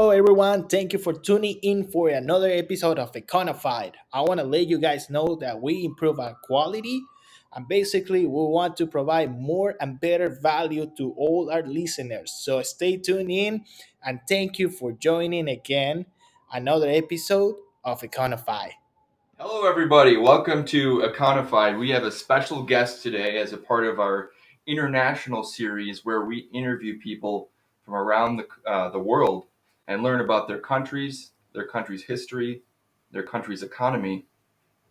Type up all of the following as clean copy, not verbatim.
Hello, everyone. Thank you for tuning in for another episode of Econofied. I want to let you guys know that we improve our quality and basically we want to provide more and better value to all our listeners. So stay tuned in and thank you for joining again another episode of Econify. Hello, everybody. Welcome to Econofied. We have a special guest today as a part of our international series where we interview people from around the world and learn about their country's history, their country's economy,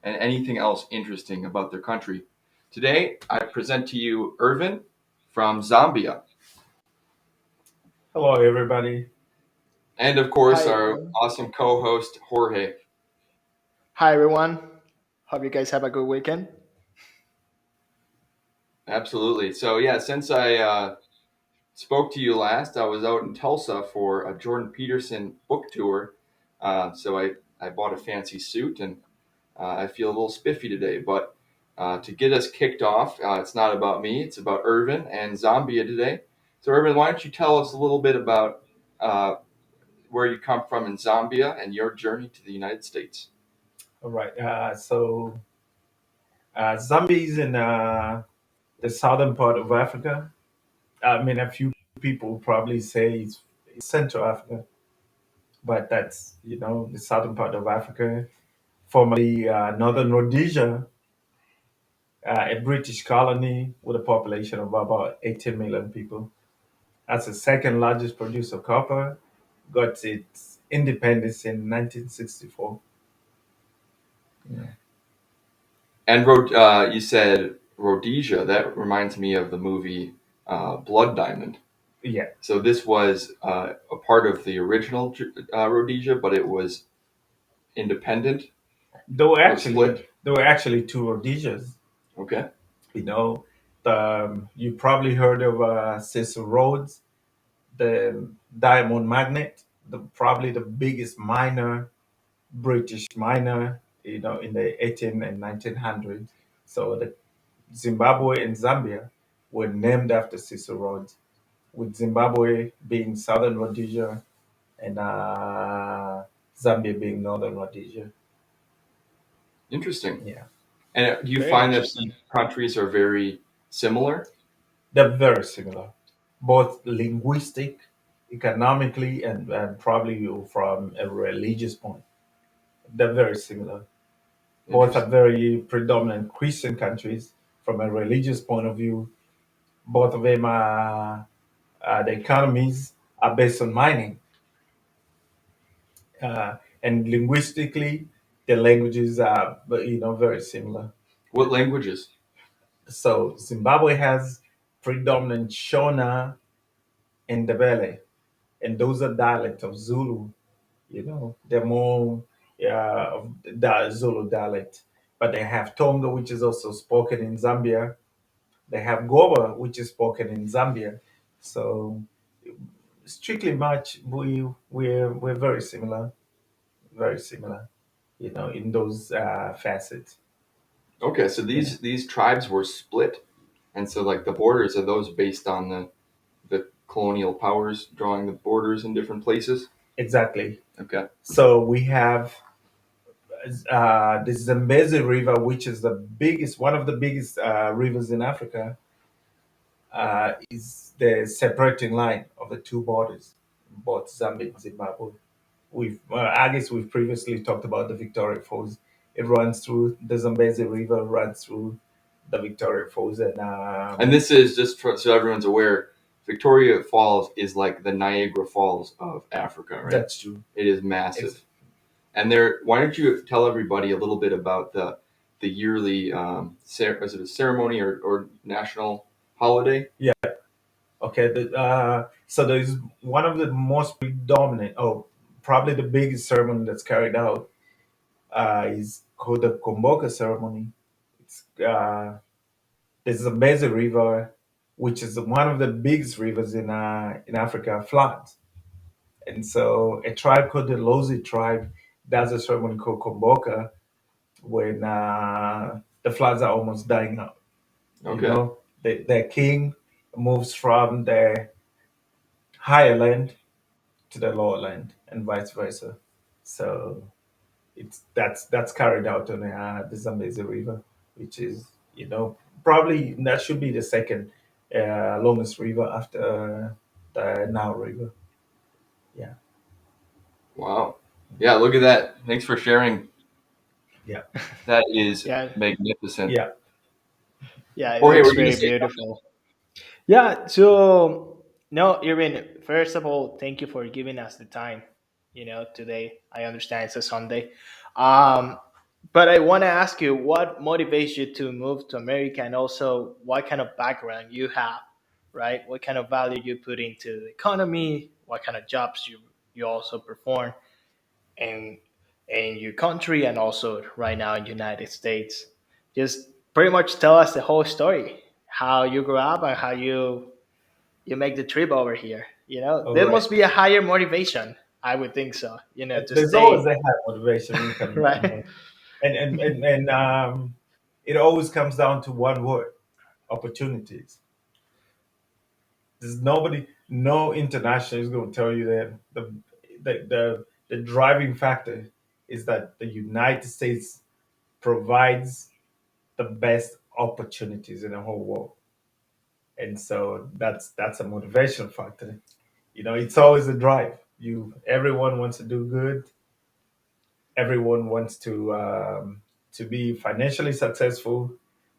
and anything else interesting about their country. Today, I present to you Irvin from Zambia, Hello, everybody. and of course, Hi, our everyone. awesome co-host Jorge. Hi, everyone. Hope you guys have a good weekend. Absolutely. So, yeah, since I spoke to you last, I was out in Tulsa for a Jordan Peterson book tour. So I bought a fancy suit and I feel a little spiffy today. But to get us kicked off, it's not about me, it's about Irvin and Zambia today. So, Irvin, why don't you tell us a little bit about uh, where you come from in Zambia and your journey to the United States? All right. Zambia is in the southern part of Africa. I mean, a few people probably say it's Central Africa, but that's the southern part of Africa, formerly Northern Rhodesia, a British colony with a population of about 18 million people. That's the second largest producer of copper. Got its independence in 1964. Yeah. And you said Rhodesia. That reminds me of the movie Blood Diamond. Yeah. So this was a part of the original Rhodesia, but it was independent. There were It was actually split. there were actually two Rhodesias. Okay. You know, you probably heard of Cecil Rhodes, the diamond magnet, probably the biggest miner, British miner. In the 18 and 1900s. So the Zimbabwe and Zambia were named after Cecil Rhodes, with Zimbabwe being Southern Rhodesia and Zambia being Northern Rhodesia. Interesting. Yeah, And do you Very find that interesting. these countries are very similar? they're very similar, both linguistic, economically, and probably from a religious point. They're very similar. Both are Interesting. very predominant Christian countries from a religious point of view. Both of them are the economies are based on mining, and linguistically, the languages are very similar. What languages? So Zimbabwe has predominant Shona and Ndebele, and those are dialects of Zulu. They're more of the Zulu dialect, but they have Tonga, which is also spoken in Zambia. They have Goba, which is spoken in Zambia. So strictly much, we're very similar. In those facets. Okay, so Yeah, these tribes were split, and so like the borders are those based on the colonial powers drawing the borders in different places. exactly. Okay. So we have the Zambezi River, which is one of the biggest rivers in Africa, is the separating line of the two borders, both Zambia and Zimbabwe. I guess we've previously talked about the Victoria Falls. It runs through the Zambezi River, runs through the Victoria Falls, and And this is just so everyone's aware, Victoria Falls is like the Niagara Falls of Africa, right? that's true. It is Ex- massive. And there, why don't you tell everybody a little bit about the yearly is it a ceremony or national holiday? yeah. Okay. So there's one of the most predominant, probably the biggest ceremony that's carried out is called the Komboka ceremony. It's There's a Zambezi River, which is one of the biggest rivers in Africa, floods, and so a tribe called the Lozi tribe does a ceremony called Komboka when the floods are almost dying out. Okay. Their king moves from the higher land to the lowland and vice versa. So it's that's carried out on the Zambezi River, which is, probably that should be the second longest river after the Nile River. Yeah, Wow. Yeah, look at that. Thanks for sharing. yeah, That is Yeah, magnificent. yeah. yeah, it Jorge, looks were you going to very say something? beautiful. Yeah, so no, Irvin, first of all, thank you for giving us the time, today. I understand it's a Sunday. Um, but I want to ask you what motivates you to move to America, and also what kind of background you have, right? What kind of value you put into the economy, what kind of jobs you also perform in in your country and also right now in United States. Just pretty much tell us the whole story, how you grew up and how you make the trip over here. All There right. must be a higher motivation. I would think so. To There's always stay, a high motivation when you come right? here, and it always comes down to one word: opportunities. There's nobody, no international is going to tell you that the driving factor is that the United States provides the best opportunities in the whole world, and so that's a motivation factor. It's always a drive. Everyone wants to do good. Everyone wants to be financially successful.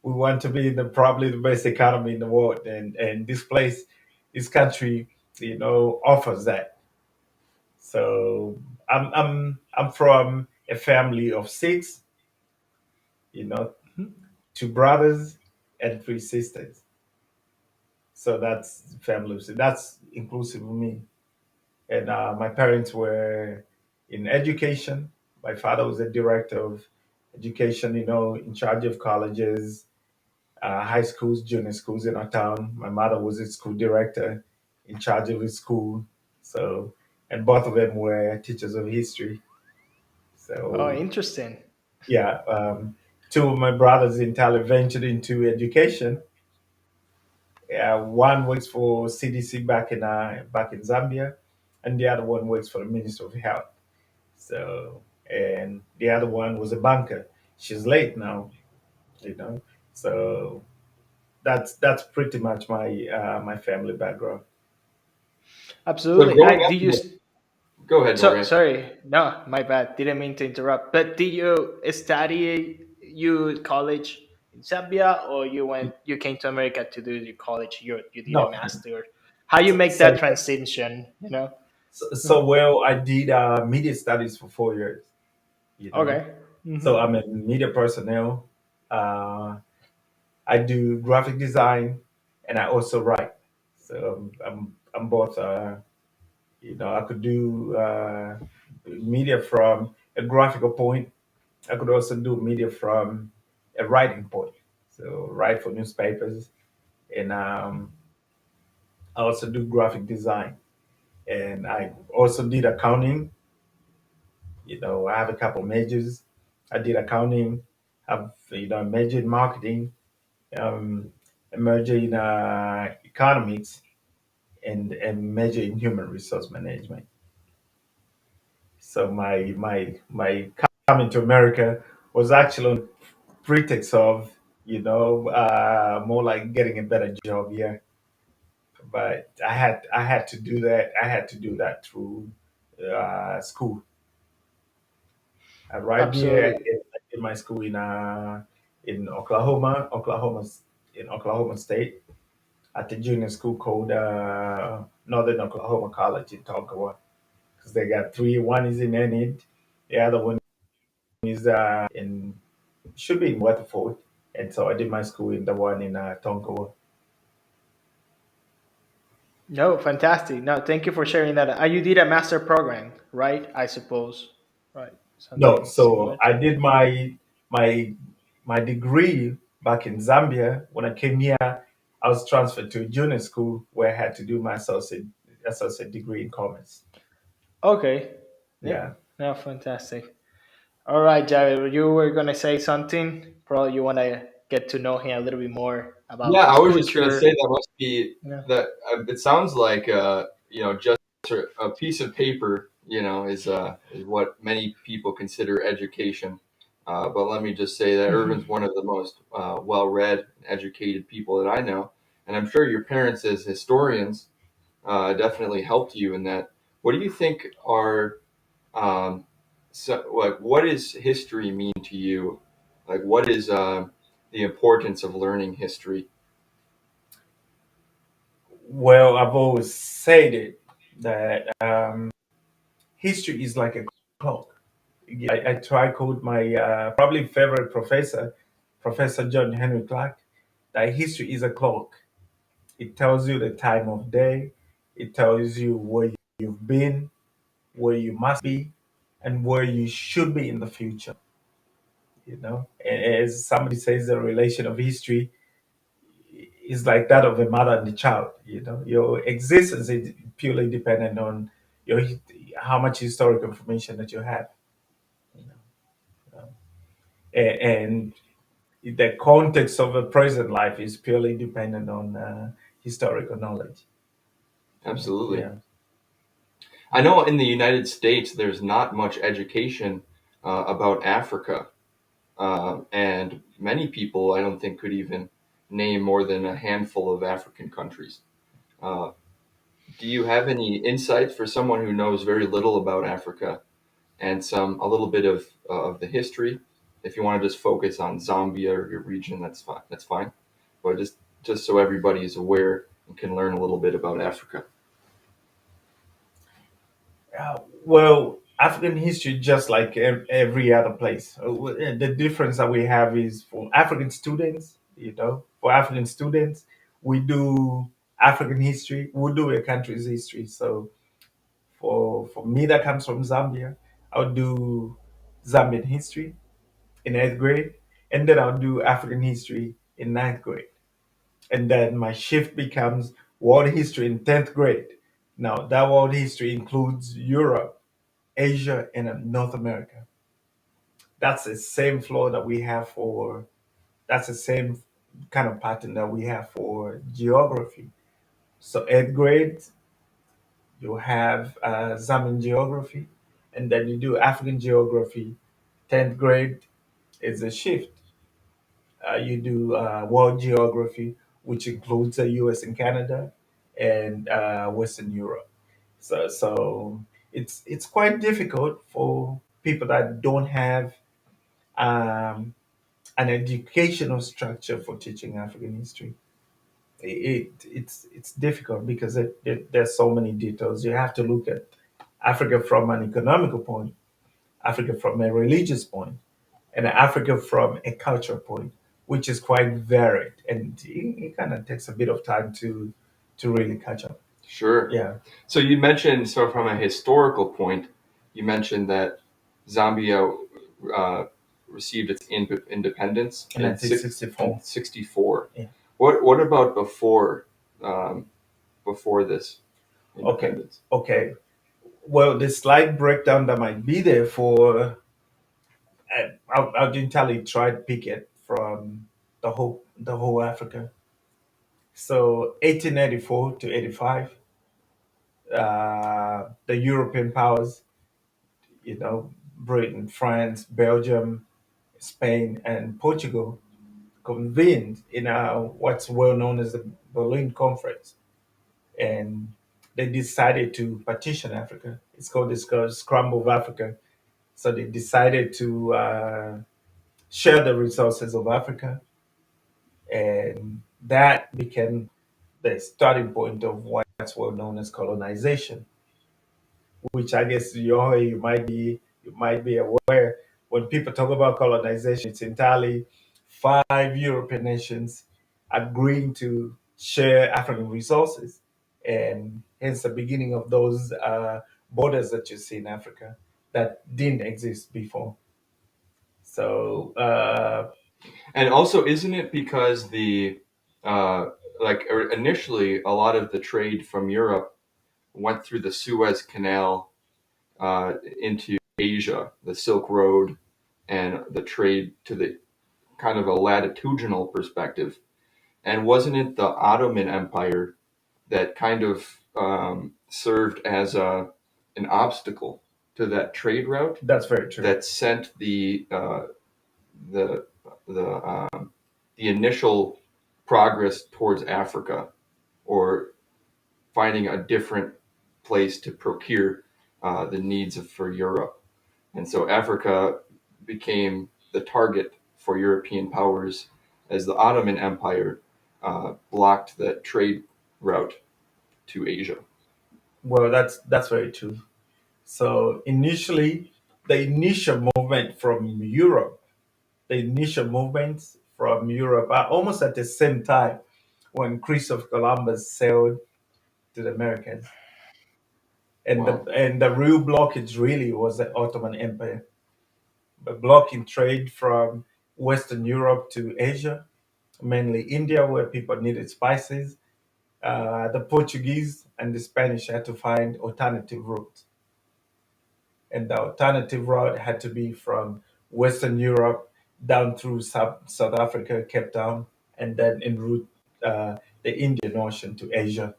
We want to be the probably the best economy in the world, and this country, offers that. So I'm from a family of six, you know, two brothers and three sisters. So that's family. So that's inclusive of me. And my parents were in education. My father was a director of education, in charge of colleges, high schools, junior schools in our town. My mother was a school director in charge of a school. So, and both of them were teachers of history. Oh, So, interesting. yeah, two of my brothers entirely ventured into education. One works for CDC back in Zambia, and the other one works for the Ministry of Health. So, and the other one was a banker. She's late now, you know. So that's pretty much my family background. So Absolutely. growing I up did in you. the, go ahead, So Jorge. sorry, no, my bad. Didn't mean to interrupt. But did you study you college in Zambia, or you came to America to do your college? You did a No, master. How you make that so transition? so well, I did media studies for 4 years. You know, Okay. so Hmm. I'm in media personnel. Uh, I do graphic design, and I also write. So I'm both. I could do media from a graphical point. I could also do media from a writing point. So write for newspapers, and I also do graphic design, and I also did accounting. I have a couple majors. I did accounting. Have a major in marketing, um, a major in economics, and a major in human resource management. So my coming to America was actually on pretext of more like getting a better job here. But I had to do that. I had to do that through school. I arrived here. Absolutely. I did my school in Oklahoma State, at the junior school called Northern Oklahoma College in Tonkawa, because they got three. One is in Enid, the other one is in should be in Waterford, and so I did my school in the one in Tonkawa. No, fantastic. No, thank you for sharing that. You did a master program, right? I suppose, right? No, Something so similar. I did my my degree back in Zambia. When I came here, I was transferred to a junior school where I had to do my associate degree in commerce. Okay. Yeah. Yeah. No, fantastic. All right, Jared, you were gonna say something. Probably you want to get to know him a little bit more about Yeah, his I was just going to say culture. that must be Yeah. that. It sounds like just a piece of paper, is what many people consider education. But let me just say that Mhm. Irvin's one of the most well-read, educated people that I know, and I'm sure your parents, as historians, definitely helped you in that. What do you think are um, like what does history mean to you? Like what is the importance of learning history? Well, I've always said it that history is like a clock. I try quote my probably favorite professor, Professor John Henry Clark, that history is a clock. It tells you the time of day. It tells you where you've been, where you must be, and where you should be in the future. And as somebody says, the relation of history is like that of a mother and the child. Your existence is purely dependent on your how much historical information that you have. You know, and the context of a present life is purely dependent on historical knowledge. Absolutely. Yeah. I know in the United States there's not much education about Africa, and many people I don't think could even name more than a handful of African countries. Uh, do you have any insights for someone who knows very little about Africa and a little bit of the history? If you want to just focus on Zambia or your region, that's fine. That's fine. But just so everybody is aware and can learn a little bit about Africa. Well, African history, just like every other place, the difference that we have is for African students. For African students, we do African history. We do a country's history. So for me, that comes from Zambia, I'll do Zambian history in eighth grade, and then I'll do African history in ninth grade, and then my shift becomes world history in 10th grade. Now that world history includes Europe, Asia, and North America. That's the same flow that we have for. That's the same kind of pattern that we have for geography. So eighth grade, you have Zambian geography, and then you do African geography. 10th grade is a shift. You do world geography, which includes the U.S. and Canada, and Western Europe. So it's quite difficult for people that don't have um, an educational structure for teaching African history. It's difficult because there's so many details. You have to look at Africa from an economical point, Africa from a religious point, and Africa from a cultural point, which is quite varied, and it kind of takes a bit of time to really catch up. Sure. Yeah, So you mentioned, so from a historical point, you mentioned that Zambia uh, received its independence in in 1964. 64. Yeah. What about um, before this Okay. independence? Okay. Well, the slight breakdown that might be there for I'll entirely try to pick it from the whole Africa. So 1884 to 85, the European powers, Britain, France, Belgium, Spain, and Portugal convened in what's well known as the Berlin Conference, and they decided to partition Africa. It's called Scramble of Africa. So they decided to share the resources of Africa, and that became the starting point of what's well known as colonization. Which I guess you might be aware, when people talk about colonization, it's entirely five European nations agreeing to share African resources, and hence the beginning of those borders that you see in Africa that didn't exist before. So And also, isn't it because uh, initially a lot of the trade from Europe went through the Suez Canal into Asia, the Silk Road, and the trade to the kind of a latitudinal perspective. And wasn't it the Ottoman Empire that kind of served as an obstacle to that trade route That's very true. that sent the the the initial progress towards Africa, or finding a different place to procure the needs for Europe. And so Africa became the target for European powers as the Ottoman Empire blocked the trade route to Asia. Well, that's very true. So initially, the initial movement from Europe, the initial movements from Europe are almost at the same time when Christopher Columbus sailed to the Americas, Wow. and the real blockage really was the Ottoman Empire, but blocking trade from Western Europe to Asia, mainly India, where people needed spices. The Portuguese and the Spanish had to find alternative routes, and the alternative route had to be from Western Europe down through South Africa, Cape Town, and then en route the Indian Ocean to Asia.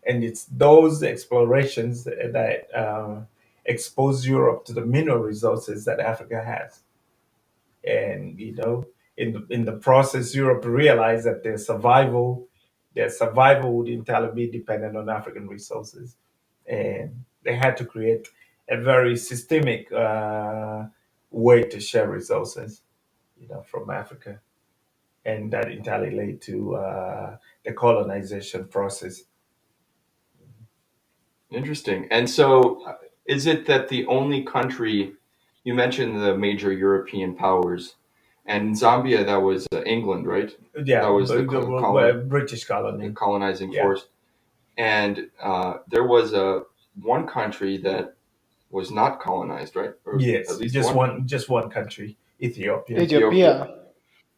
And it's those explorations that expose Europe to the mineral resources that Africa has. And in the process, Europe realized that their survival would entirely be dependent on African resources, and they had to create a very systemic way to share resources, from Africa, and that entirely led to the colonization process. Interesting. And so, is it that the only country you mentioned the major European powers, and Zambia, that was England, right? That Yeah, was the British colony. colonizing Yeah. force. And there was one country that was not colonized, right? Or at Yes, least just one, one country, Ethiopia. Ethiopia. Ethiopia.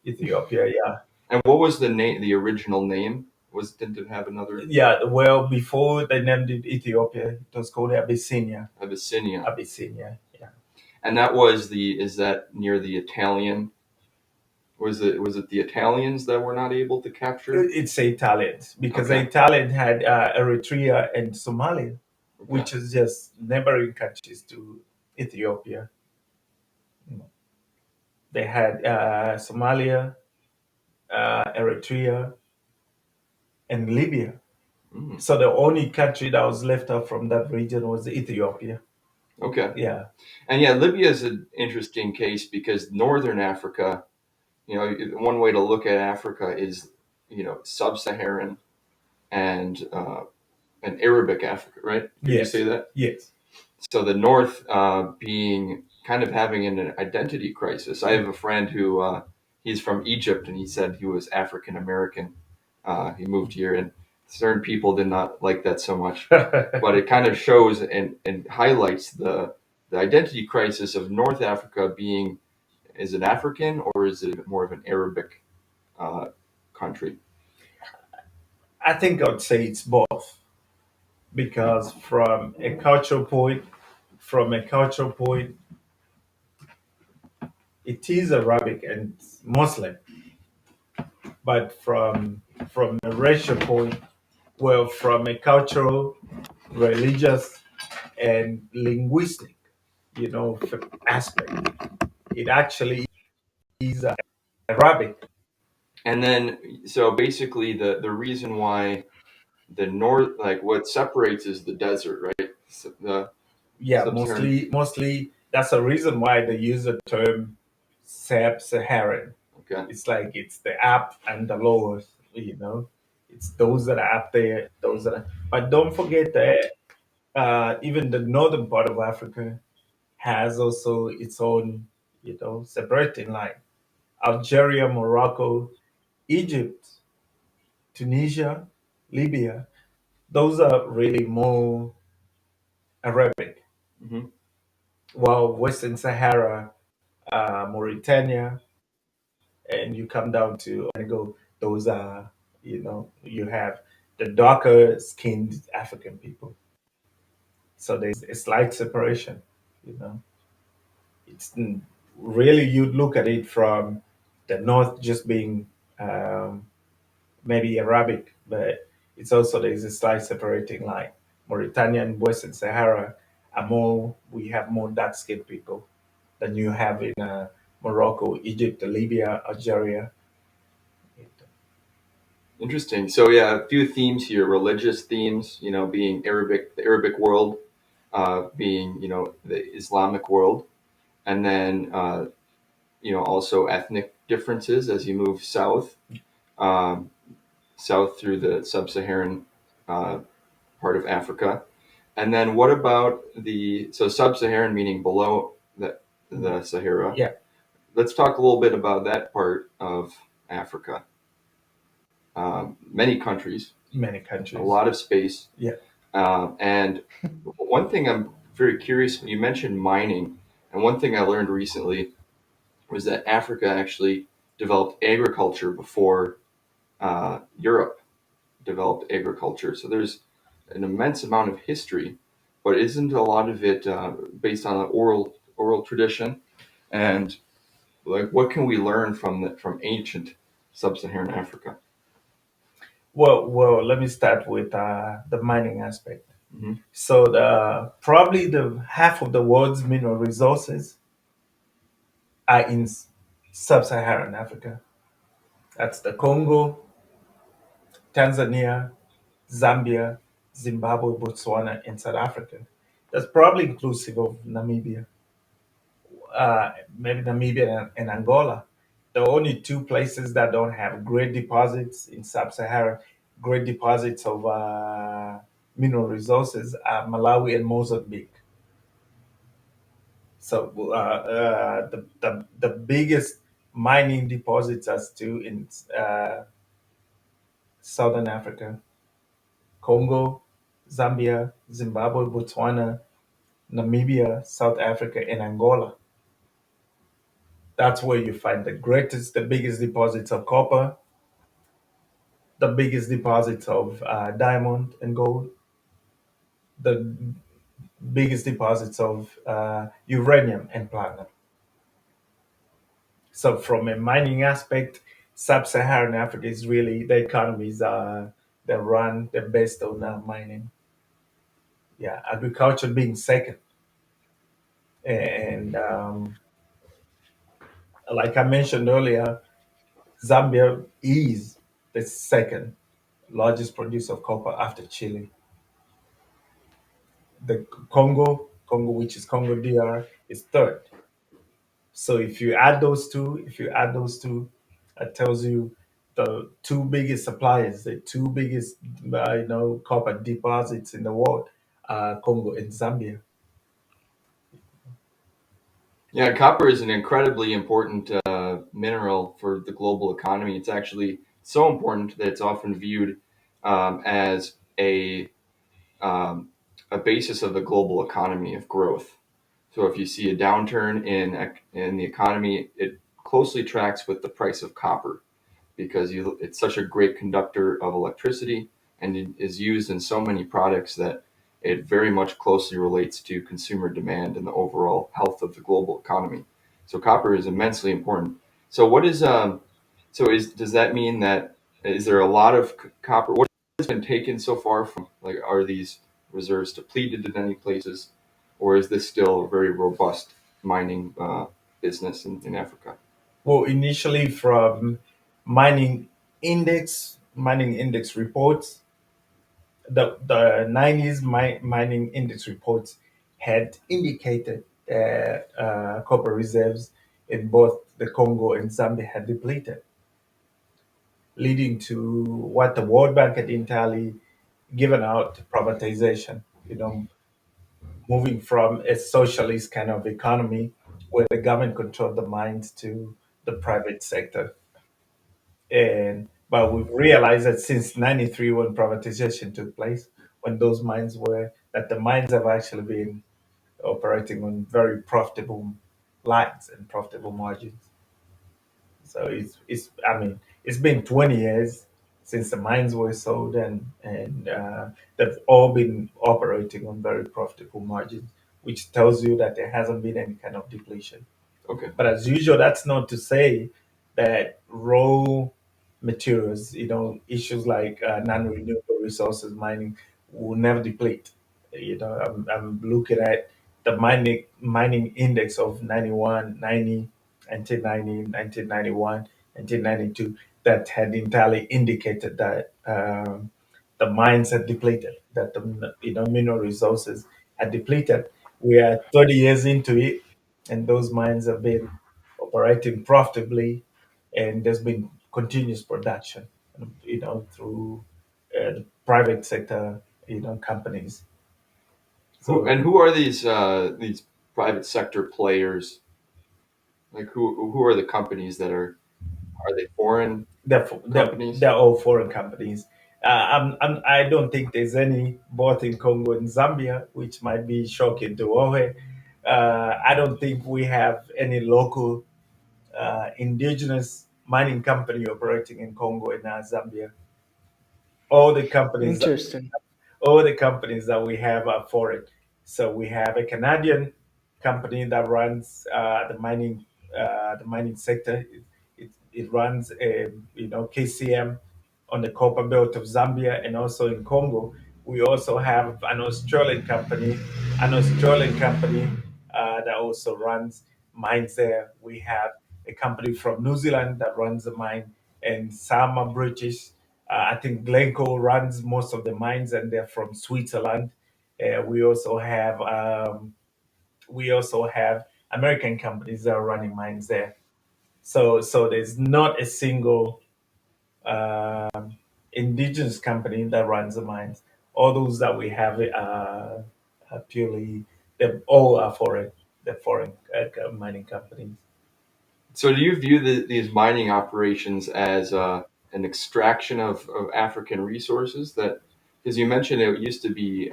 Ethiopia, yeah. And what was the name? The original name was didn't it have another Yeah, well, before they named it Ethiopia, it was called Abyssinia. Abyssinia? Abyssinia, yeah. And that was the is that near the Italian? Was it the Italians that were not able to capture? It's the Italians, because the Okay, Italian had Eritrea and Somalia, okay. which is just neighboring countries to Ethiopia. You know, They had Somalia, Eritrea, and Libya. Mm, So the only country that was left out from that region was Ethiopia. okay. Yeah. And yeah, Libya is an interesting case because northern Africa, one way to look at Africa is, sub-Saharan and Arabic Africa, right? Could you say Yes. that? Yes. So the North being kind of having an identity crisis. I have a friend who he's from Egypt, and he said he was African American. He moved here, and certain people did not like that so much. But it kind of shows and highlights the identity crisis of North Africa being, is it African or is it more of an Arabic uh, country? I think I'd say it's both, because from a cultural point, it is Arabic and Muslim, but from a racial point, well, from a cultural, religious, and linguistic, aspect, it actually is Arabic. And then, so basically, the reason why the north, like what separates is the desert, right? The Yeah, sub-Saharan. mostly that's the reason why they use the term Sub-Saharan. Okay. It's like it's the up and the lowers, you know. It's those that are up there, those that are. But don't forget that even the northern part of Africa has also its own, separating line. Algeria, Morocco, Egypt, Tunisia, Libya. Those are really more Arabic. Hmm. While Western Sahara, Mauritania, and you come down to Senegal, those are, you have the darker skinned African people. So there's a slight separation, you know. It's really, you look at it from the north just being maybe Arabic, but it's also there's a slight separating line. Mauritania and Western Sahara are more. We have more dark-skinned people than you have in Morocco, Egypt, Libya, Algeria. Interesting. So yeah, a few themes here: religious themes, being Arabic, the Arabic world, being the Islamic world, and then also ethnic differences as you move south, um, south through the sub-Saharan uh, part of Africa. And then what about so sub-Saharan meaning below the Sahara? Yeah, Let's talk a little bit about that part of Africa. Many countries, many a countries. lot of space. Yeah. And one thing I'm very curious, you mentioned mining, and one thing I learned recently was that Africa actually developed agriculture before Europe developed agriculture. So there's an immense amount of history, but isn't a lot of it based on an oral tradition? And like, what can we learn from ancient sub-Saharan Africa? Well, let me start with the mining aspect. Hmm. So the probably the half of the world's mineral resources are in sub-Saharan Africa. That's the Congo, Tanzania, Zambia, Zimbabwe, Botswana, and South Africa. That's probably inclusive of Namibia, maybe Namibia and Angola. The only two places that don't have great deposits in sub-Saharan, great deposits of mineral resources are Malawi and Mozambique. So the biggest mining deposits are still in Southern Africa, Congo, Zambia, Zimbabwe, Botswana, Namibia, South Africa, and Angola. That's where you find the biggest deposits of copper, the biggest deposits of diamond and gold, the biggest deposits of uranium and platinum. So, from a mining aspect, sub-Saharan Africa is really the economies that run the best on mining. Yeah, agriculture being second, and like I mentioned earlier, Zambia is the second largest producer of copper after Chile. The Congo, which is Congo DR, is third. So if you add those two, that tells you the two biggest suppliers, the two biggest copper deposits in the world, are Congo and Zambia. Yeah, copper is an incredibly important mineral for the global economy. It's actually so important that it's often viewed as um, a basis of the global economy of growth. So if you see a downturn in the economy, it closely tracks with the price of copper because it's such a great conductor of electricity and it is used in so many products that it very much closely relates to consumer demand and the overall health of the global economy. So copper is immensely important. So what is so is does that mean that is there a lot of copper? What has been taken so far from like are these reserves depleted in any places, or is this still a very robust mining business in Africa? Well, initially from mining index reports, the 90s mining index reports had indicated that copper reserves in both the Congo and Zambia had depleted, leading to what the World Bank had entirely given out privatization. Moving from a socialist kind of economy where the government controlled the mines to the private sector. And but we've realized that since '93, when privatization took place, when those mines were that the mines have actually been operating on very profitable lines and profitable margins. So it's I mean it's been 20 years since the mines were sold, and they've all been operating on very profitable margins, which tells you that there hasn't been any kind of depletion. Okay. But as usual, that's not to say that raw materials, issues like non-renewable resources mining will never deplete. I'm looking at the mining index of 91, 90, 1990, 1991, 1992 that had entirely indicated that the mines had depleted, that the mineral resources had depleted. We are 30 years into it, and those mines have been operating profitably, and there's been continuous production, through the private sector, companies. So Who are these private sector players? Like who are the companies that are they foreign companies? they're all foreign companies. I don't think there's any both in Congo and Zambia, which might be shocking to Ohe. I don't think we have any local indigenous mining company operating in Congo and Zambia. All the companies Interesting. all the companies that we have are foreign. So we have a Canadian company that runs the mining sector. It runs KCM on the copper belt of Zambia and also in Congo. We also have an Australian company that also runs mines there. We have a company from New Zealand that runs a mine, and some are British. I think Glencore runs most of the mines, and they're from Switzerland. We also have American companies that are running mines there. So there's not a single indigenous company that runs the mines. All those that we have are purely, they all are foreign. They're foreign mining companies. So do you view these mining operations as an extraction of African resources that, because you mentioned it used to be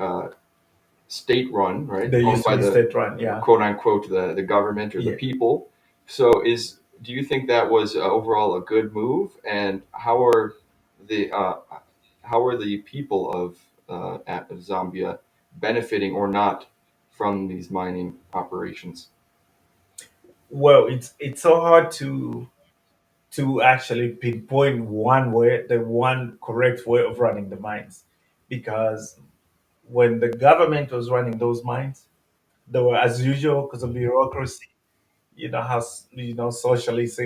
state run, right? They Owned used to by be the state run, yeah. quote unquote the government or the Yeah. people. So do you think that was overall a good move? And the uh, how are the people of Zambia benefiting or not from these mining operations? Well, it's so hard to actually pinpoint the one correct way of running the mines, because when the government was running those mines, they were, as usual, because of bureaucracy. You know how socialist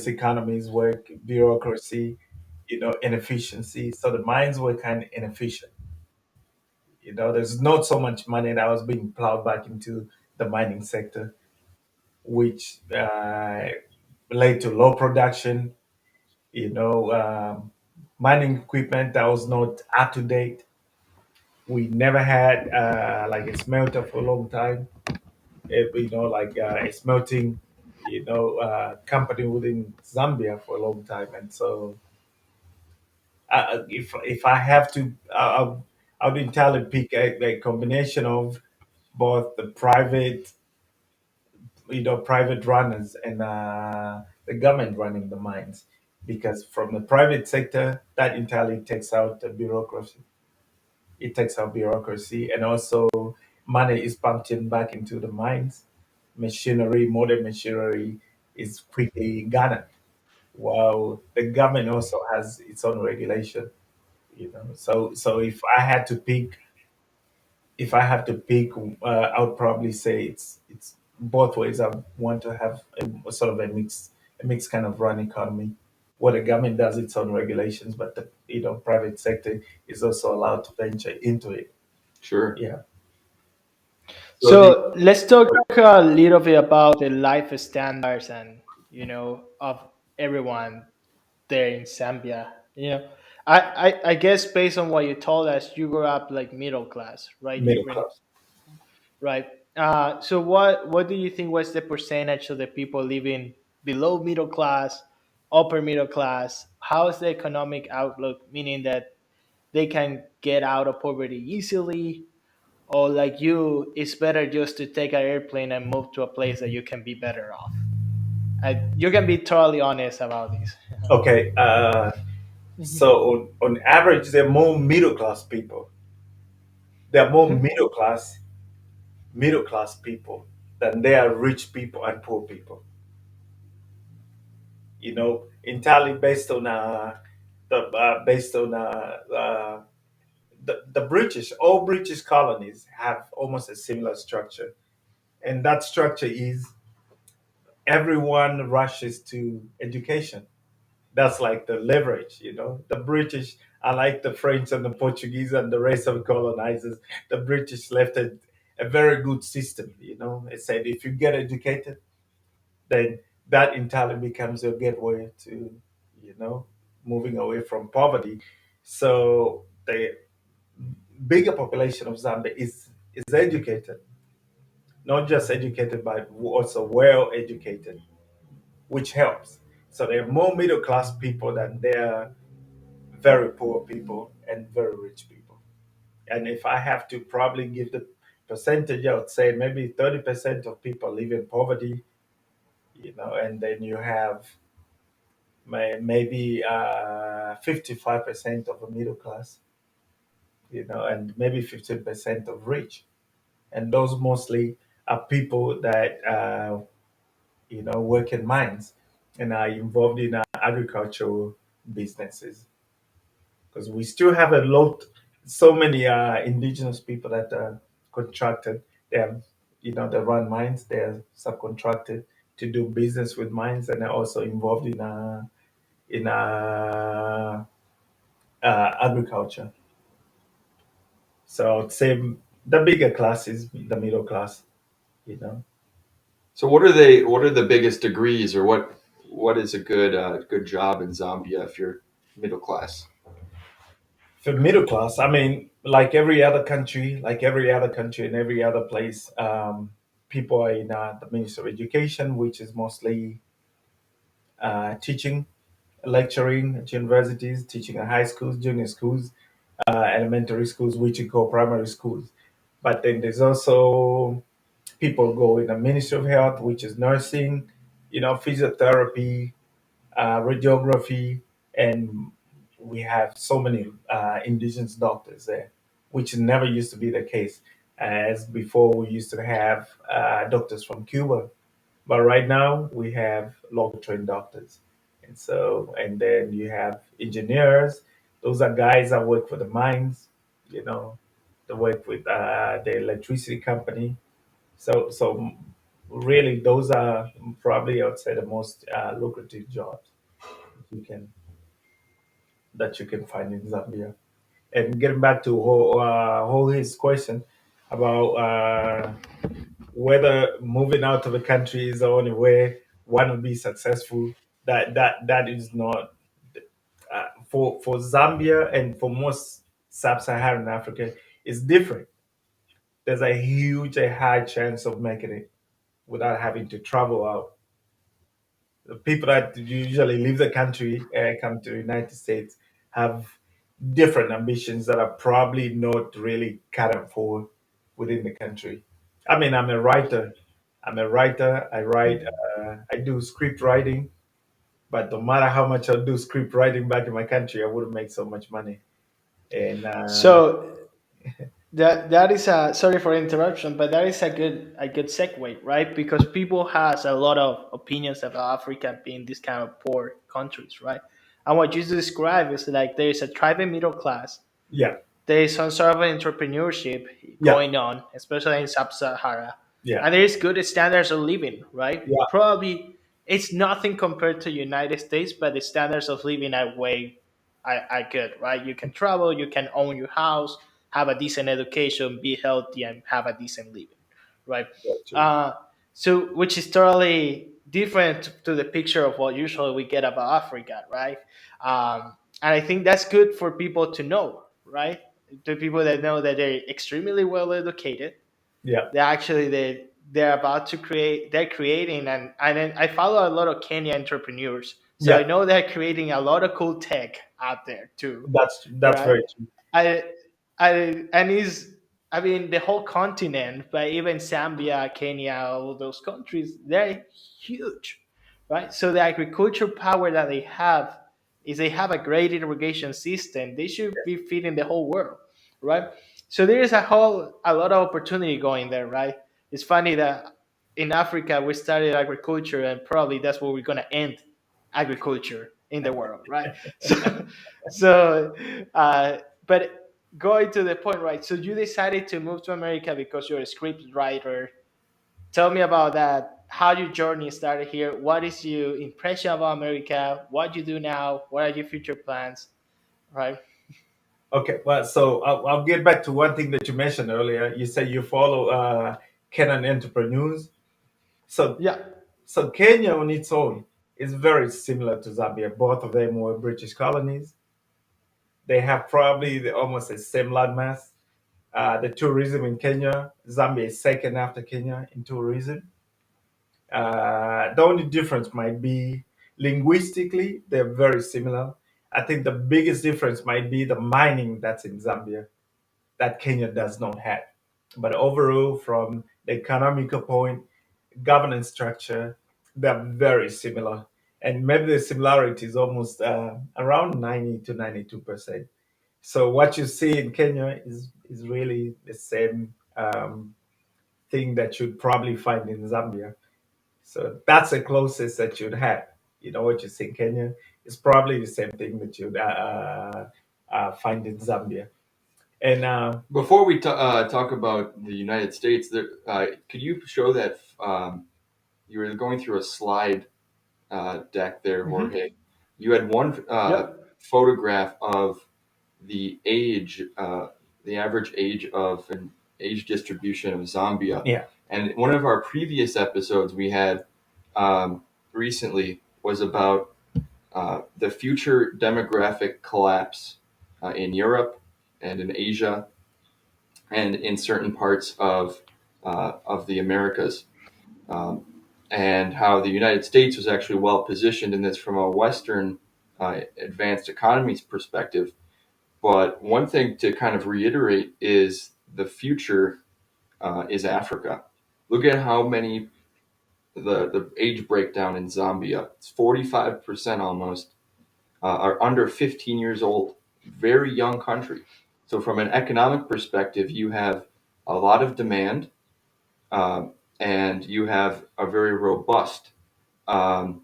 economies work, bureaucracy, inefficiency. So the mines were kind of inefficient. There's not so much money that was being plowed back into the mining sector, which led to low production. you know, um, Mining equipment that was not up to date. We never had like a smelter for a long time. Like a smelting, company within Zambia for a long time. And so, if I have to, I would entirely pick a combination of both the private runners and the government running the mines, because from the private sector that entirely takes out the bureaucracy. It takes out bureaucracy, and also money is pumped in back into the mines. Modern machinery is quickly garnered, while the government also has its own regulation. So if I have to pick, I would probably say it's both ways. I want to have a sort of a mixed kind of run economy, where the government does its own regulations, but the private sector is also allowed to venture into it. Sure. Yeah. So the So let's talk a little bit about the life standards and of everyone there in Zambia. I guess based on what you told us, you grew up like middle class, right, Middle Irvin? class. Right. So what do you think was the percentage of the people living below middle class, upper middle class? How's the economic outlook? Meaning that they can get out of poverty easily, or like you, it's better just to take an airplane and move to a place that you can be better off. You can be totally honest about this. Okay. So on average, there are more middle class people. There are more middle class people than there are rich people and poor people. Entirely based on the British, all British colonies have almost a similar structure, and that structure is everyone rushes to education. That's like the leverage, you know. The British, unlike the French and the Portuguese and the rest of the colonizers, the British left a very good system, you know. It said if you get educated, then that entirely becomes your gateway to, you know, moving away from poverty. So the bigger population of Zambia is educated, not just educated, but also well educated, which helps. So there are more middle class people than there are very poor people and very rich people. And if I have to probably give the percentage, I would say maybe 30% of people live in poverty, you know, and then you have maybe 55% of the middle class, you know, and maybe 15% of rich. And those mostly are people that, you know, work in mines and are involved in agricultural businesses. Because we still have a lot, so many indigenous people that are contracted. They have, you know, they run mines. They're subcontracted to do business with mines, and they're also involved in agriculture. So I'd say the bigger class is the middle class. You know, So what are they? What are the biggest degrees, or what is a good job in Zambia if you're middle class? for middle class, I mean, like every other country and every other place, people are in the Ministry of Education, which is mostly teaching, lecturing at universities, teaching at high schools, junior schools, elementary schools, which you call primary schools. But then there's also people go in the Ministry of Health, which is nursing, you know, physiotherapy, radiography, and we have so many indigenous doctors there, which never used to be the case. As before, we used to have doctors from Cuba, but right now we have local trained doctors. And so, and then you have engineers. Those are guys that work for the mines, you know, they work with the electricity company. So really, those are probably, I would say, the most lucrative jobs you can that you can find in Zambia. And getting back to his question about whether moving out of the country is the only way one will be successful. That is not for Zambia and for most sub-Saharan Africa. It's different. There's a high chance of making it without having to travel out. The people that usually leave the country and come to the United States have different ambitions that are probably not really cut up for within the country. I mean, I'm a writer. I'm a writer. I write. I do script writing. But no matter how much I do script writing back in my country, I wouldn't make so much money. And So that is a, sorry for interruption, but that is a good segue, right? Because people has a lot of opinions about Africa being this kind of poor countries, right? And what you describe is like there is a thriving middle class, yeah, there is some sort of entrepreneurship yeah, going on, especially in sub-Sahara, yeah, and there is good standards of living, right? yeah, Probably it's nothing compared to United States, but the standards of living are way are good, right? You can travel, you can own your house, have a decent education, be healthy, and have a decent living, right? yeah, true. Uh, so, which is totally different to the picture of what usually we get about Africa, right? And I think that's good for people to know, right? To people that know that they're extremely well educated, Yeah, they're about to create, they're creating, and then I follow a lot of Kenya entrepreneurs, so I yeah. know they're creating a lot of cool tech out there too, That's right? very true. I, and is, I mean, the whole continent, but even Zambia, Kenya, all those countries, they're huge, right? So the agricultural power that they have is they have a great irrigation system. They should be feeding the whole world, right? So there is a lot of opportunity going there, right? It's funny that in Africa we started agriculture, and probably that's where we're gonna end agriculture in the world, right? So, so, but going to the point, right? So you decided to move to America because you're a script writer. Tell me about that. How your journey started here. What is your impression about America? What you do now? What are your future plans? Right? Okay, well, so I'll get back to one thing that you mentioned earlier. You say you follow Kenyan entrepreneurs. So, Yeah. so Kenya on its own is very similar to Zambia. Both of them were British colonies. They have probably almost the same landmass. The tourism in Kenya, Zambia is second after Kenya in tourism. The only difference might be linguistically, they're very similar. I think the biggest difference might be the mining that's in Zambia that Kenya does not have. But overall, from the economical point, governance structure, they're very similar. And maybe the similarity is almost around 90 to 92%. So what you see in Kenya is really the same thing that you'd probably find in Zambia. So that's the closest that you'd have. You know what you see in Kenya is probably the same thing that you'd find in Zambia. And Before we talk about the United States, could you show that you were going through a slide deck there, Mm-hmm. Jorge? You had one Yep. photograph of the age, the average age of an age distribution of Zambia. yeah, And one of our previous episodes we had um, recently was about the future demographic collapse in Europe and in Asia and in certain parts of the Americas, um, and how the United States was actually well positioned in this from a Western advanced economies perspective. But one thing to kind of reiterate is the future is Africa. Look at how many the age breakdown in Zambia. It's 45% almost are under 15 years old. Very young country. So from an economic perspective, you have a lot of demand, um, and you have um,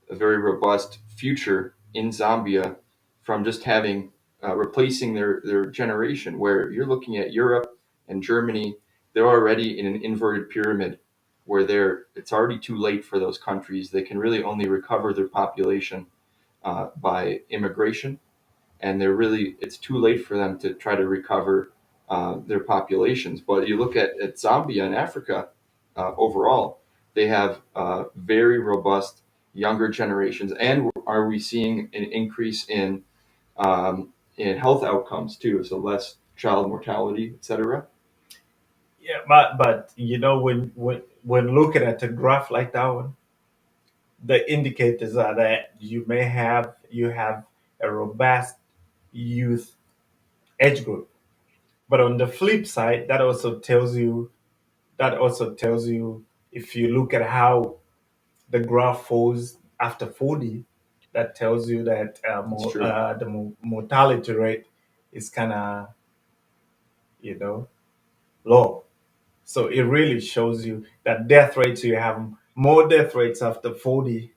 a very robust future in Zambia from just having replacing their generation. Where you're looking at Europe and Germany, they're already in an inverted pyramid where it's already too late for those countries. They can really only recover their population by immigration, and it's too late for them to try to recover their populations. But you look at Zambia and Africa overall, they have very robust younger generations, and are we seeing an increase in health outcomes too? So less child mortality, etc. yeah, but you know when looking at a graph like that one, the indicators are that you have a robust youth age group. But on the flip side, that also tells you if you look at how the graph falls after 40, that tells you that It's true. mortality rate is kind of you know low. So it really shows you that death rates, you have more death rates after 40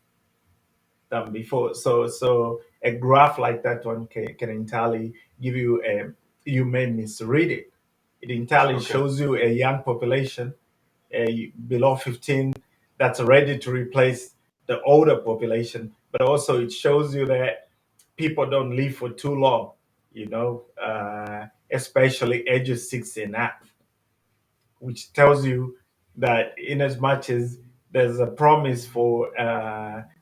than before. So a graph like that one can entirely give you a, you may misread it. It entirely Okay. shows you a young population below 15 that's ready to replace the older population. But also it shows you that people don't live for too long, especially ages 60 and up, which tells you that in as much as there's a promise for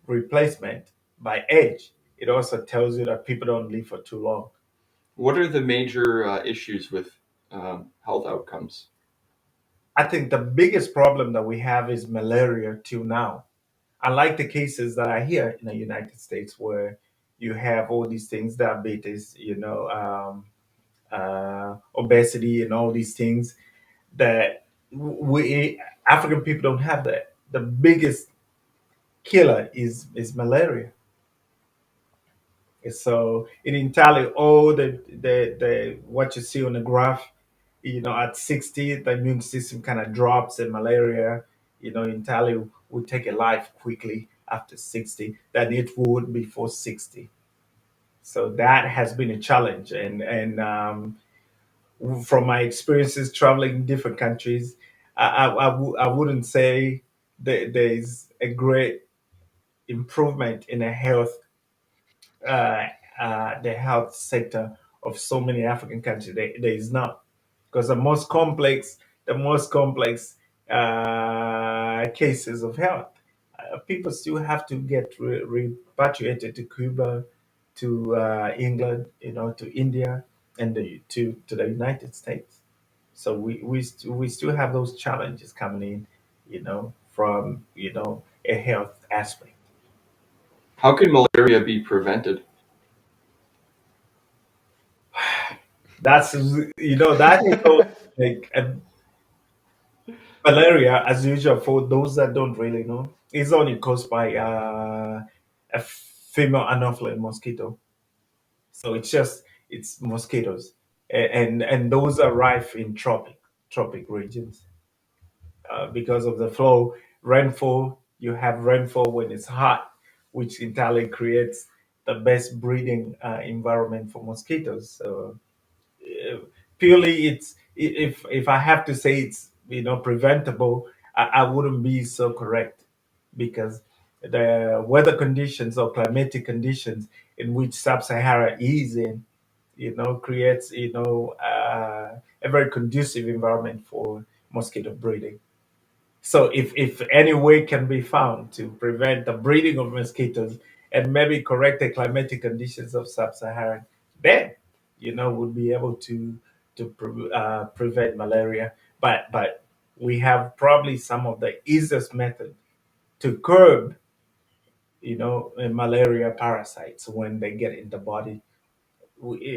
replacement by age, it also tells you that people don't live for too long. What are the major issues with health outcomes? I think the biggest problem that we have is malaria till now. Unlike the cases that are here in the United States, where you have all these things, diabetes, obesity, and all these things that we African people don't have that. The biggest killer is malaria. So it entirely all the what you see on the graph, at 60 the immune system kind of drops, and malaria, entirely would take a life quickly after 60 than it would before 60. So that has been a challenge, and from my experiences traveling in different countries, I wouldn't say that there's a great improvement in uh, the health sector of so many African countries. There is not, because the most complex cases of health, people still have to get repatriated to Cuba, to England, to India, and to the United States. So we still have those challenges coming in, from a health aspect. How can malaria be prevented? That's that is so, like malaria, as usual, for those that don't really know, is only caused by a female anopheles mosquito. So it's mosquitoes, and those are rife in tropic regions, because of the flow rainfall. You have rainfall when it's hot, which entirely creates the best breeding environment for mosquitoes. So uh, purely, if I have to say it's preventable, I wouldn't be so correct, because the weather conditions or climatic conditions in which sub-Sahara is in, creates a very conducive environment for mosquito breeding. So if any way can be found to prevent the breeding of mosquitoes and maybe correct the climatic conditions of sub-Saharan, then we'll be able to prevent malaria. But we have probably some of the easiest method to curb malaria parasites when they get in the body.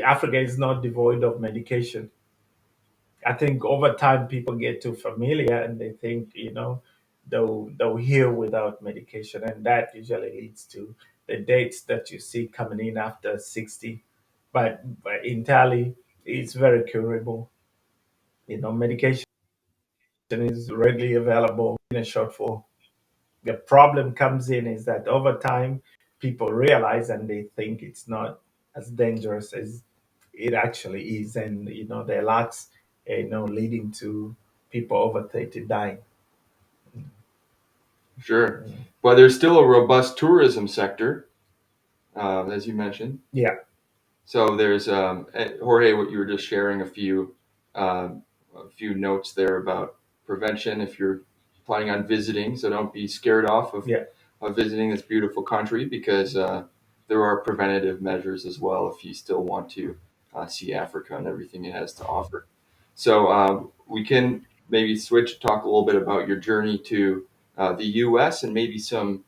Africa is not devoid of medication. I think over time people get too familiar and they think, they'll heal without medication, and that usually leads to the dates that you see coming in after 60. But entirely, it's very curable. Medication is readily available in a shortfall. The problem comes in is that over time people realize and they think it's not as dangerous as it actually is, and their lacks, leading to people over 30 dying. Sure, but there's still a robust tourism sector, as you mentioned. Yeah, So there's Jorge, what you were just sharing a few notes there about prevention if you're planning on visiting. So don't be scared off yeah. of visiting this beautiful country, because there are preventative measures as well if you still want to see Africa and everything it has to offer. So we can maybe switch, talk a little bit about your journey to the U.S. and maybe some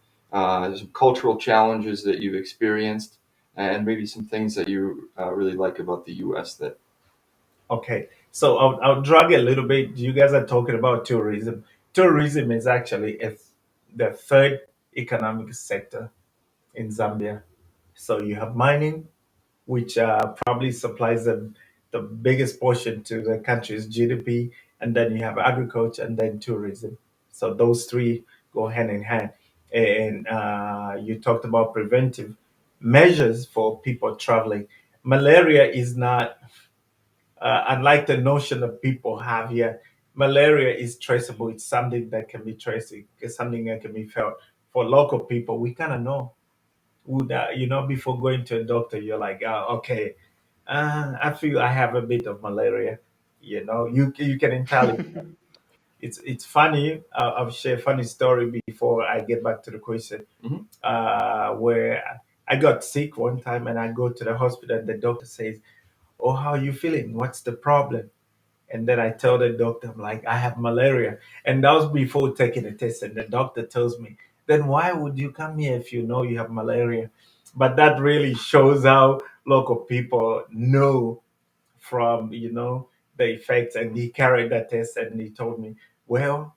cultural challenges that you've experienced, and maybe some things that you really like about the U.S. that. Okay, so I'll drag a little bit. You guys are talking about tourism. Tourism is actually the third economic sector in Zambia. So you have mining, which probably supplies the biggest portion to the country's GDP, and then you have agriculture and then tourism. So those three go hand in hand. And you talked about preventive measures for people traveling. Malaria is not, unlike the notion that people have here, malaria is traceable. It's something that can be traced, it's something that can be felt. For local people, we kind of know would before going to a doctor, you're like, okay, I feel I have a bit of malaria. You can entirely. It's funny. I'll share a funny story before I get back to the question. Mhm. Where I got sick one time and I go to the hospital and the doctor says, "Oh, how are you feeling? What's the problem?" And then I tell the doctor, I'm like, I have malaria. And that was before taking a test. And the doctor tells me, then why would you come here if you know you have malaria? But that really shows how local people know from, the effects. And he carried that test and he told me, well,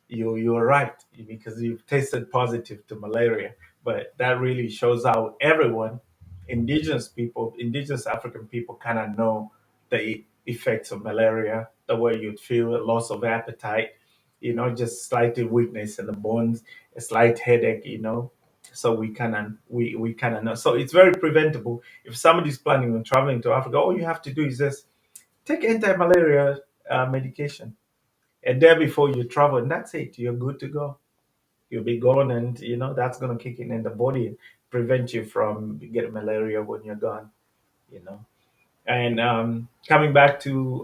you're right, because you've tested positive to malaria. But that really shows how everyone, indigenous African people, kind of know the effects of malaria, the way you'd feel, a loss of appetite, just slight weakness in the bones, a slight headache, So we kind of know. So it's very preventable. If somebody's planning on traveling to Africa, all you have to do is just take anti-malaria medication a day before you travel, and that's it. You're good to go. You'll be gone, and that's going to kick in the body and prevent you from getting malaria when you're gone. You know. And coming back to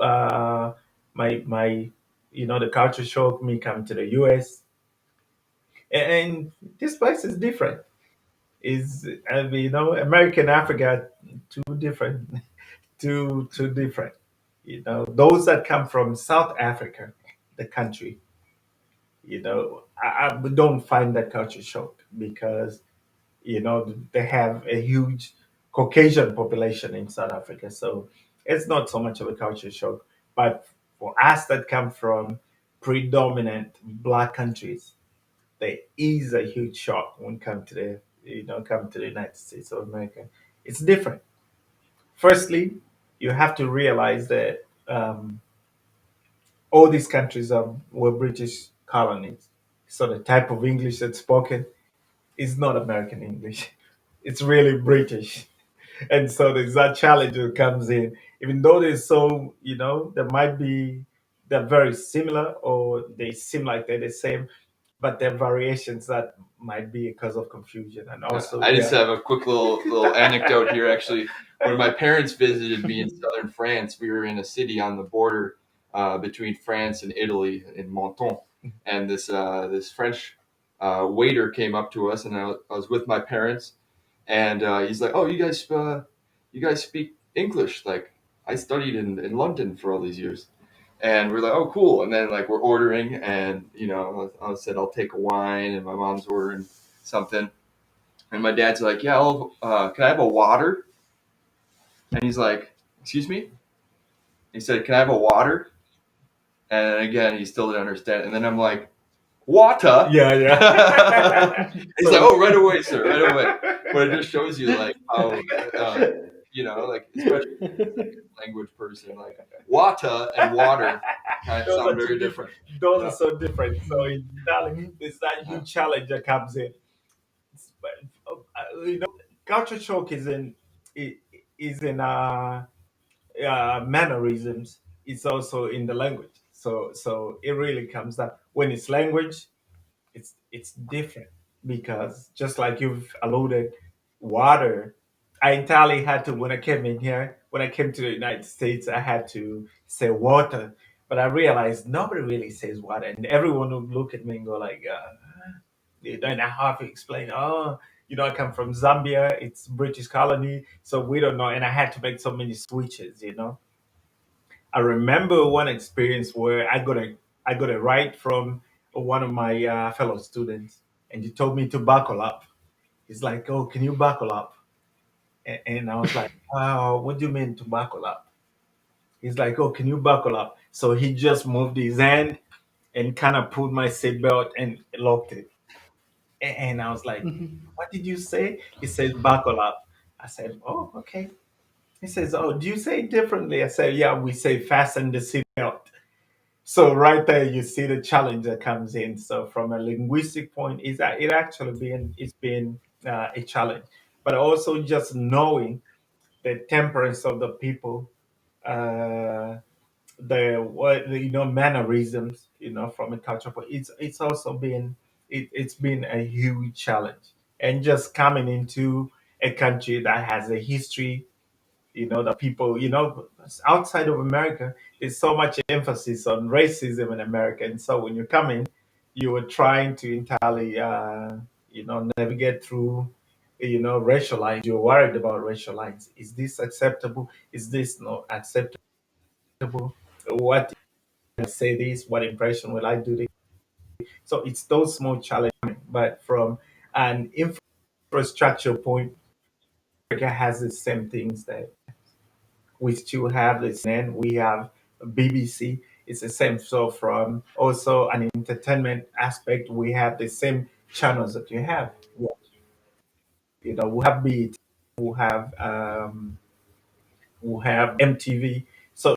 my the culture shock, me coming to the US, and this place is different. Is I mean, America and Africa are two different, two different. Those that come from South Africa, the country, I don't find that culture shock because they have a huge Caucasian population in South Africa, so it's not so much of a culture shock. But for us that come from predominant black countries, there is a huge shock when come to the United States of America. It's different. Firstly, you have to realize that all these countries were British colonies, so the type of English that's spoken is not American English. It's really British. And so there's that challenge that comes in. Even though there might be, they're very similar or they seem like they're the same, but there are variations that might be because of confusion. And also, I just yeah. have a quick little anecdote here. Actually, when my parents visited me in southern France, we were in a city on the border between France and Italy in Menton, and this French waiter came up to us, and I was with my parents, and he's like, "Oh, you guys speak English? Like I studied in London for all these years." And we're like, "Oh, cool!" And then like we're ordering, and I said, "I'll take a wine," and my mom's ordering something, and my dad's like, "Yeah, can I have a water?" And he's like, "Excuse me?" He said, "Can I have a water?" And again, he still didn't understand. And then I'm like, "Water?" Yeah, yeah. He's like, So, "Oh, right away, sir, right away." But it just shows you like how, like especially language person, like water and water kind of those sound are two very different. different. Those are Yeah, so different. So in Italy, there's that yeah. huge challenge that comes in. But, culture shock is in mannerisms. It's also in the language. So it really comes down when it's language. It's different because just like you've alluded, water. I entirely had to when I came in here. When I came to the United States, I had to say water, but I realized nobody really says water, and everyone would look at me and go like, they don't know how to explain. Oh, I come from Zambia. It's British colony, so we don't know. And I had to make so many switches. I remember one experience where I got a write from one of my fellow students, and he told me to buckle up. He's like, "Oh, can you buckle up?" And I was like, "Oh, what do you mean to buckle up?" He's like, "Oh, can you buckle up?" So he just moved his hand and kind of pulled my seatbelt and locked it. And I was like, "What did you say?" He said, "Buckle up." I said, "Oh, okay." He says, "Oh, do you say it differently?" I said, "Yeah, we say fasten the seatbelt." So right there, you see the challenge that comes in. So from a linguistic point, is that it's been a challenge, but also just knowing the temperance of the people, uh, the mannerisms, from a cultural point. It's also it's been a huge challenge, and just coming into a country that has a history, the people, outside of America, there's so much emphasis on racism in America. And so when you come in, you were trying to entirely, navigate through, racial lines. You're worried about racial lines. Is this acceptable? Is this not acceptable? What I say this? What impression will I do this? So it's those small challenges. But from an infrastructure point, America has the same things that we still have the CNN, we have BBC. It's the same. So from also an entertainment aspect, we have the same channels that you have. We have BET, we have MTV. So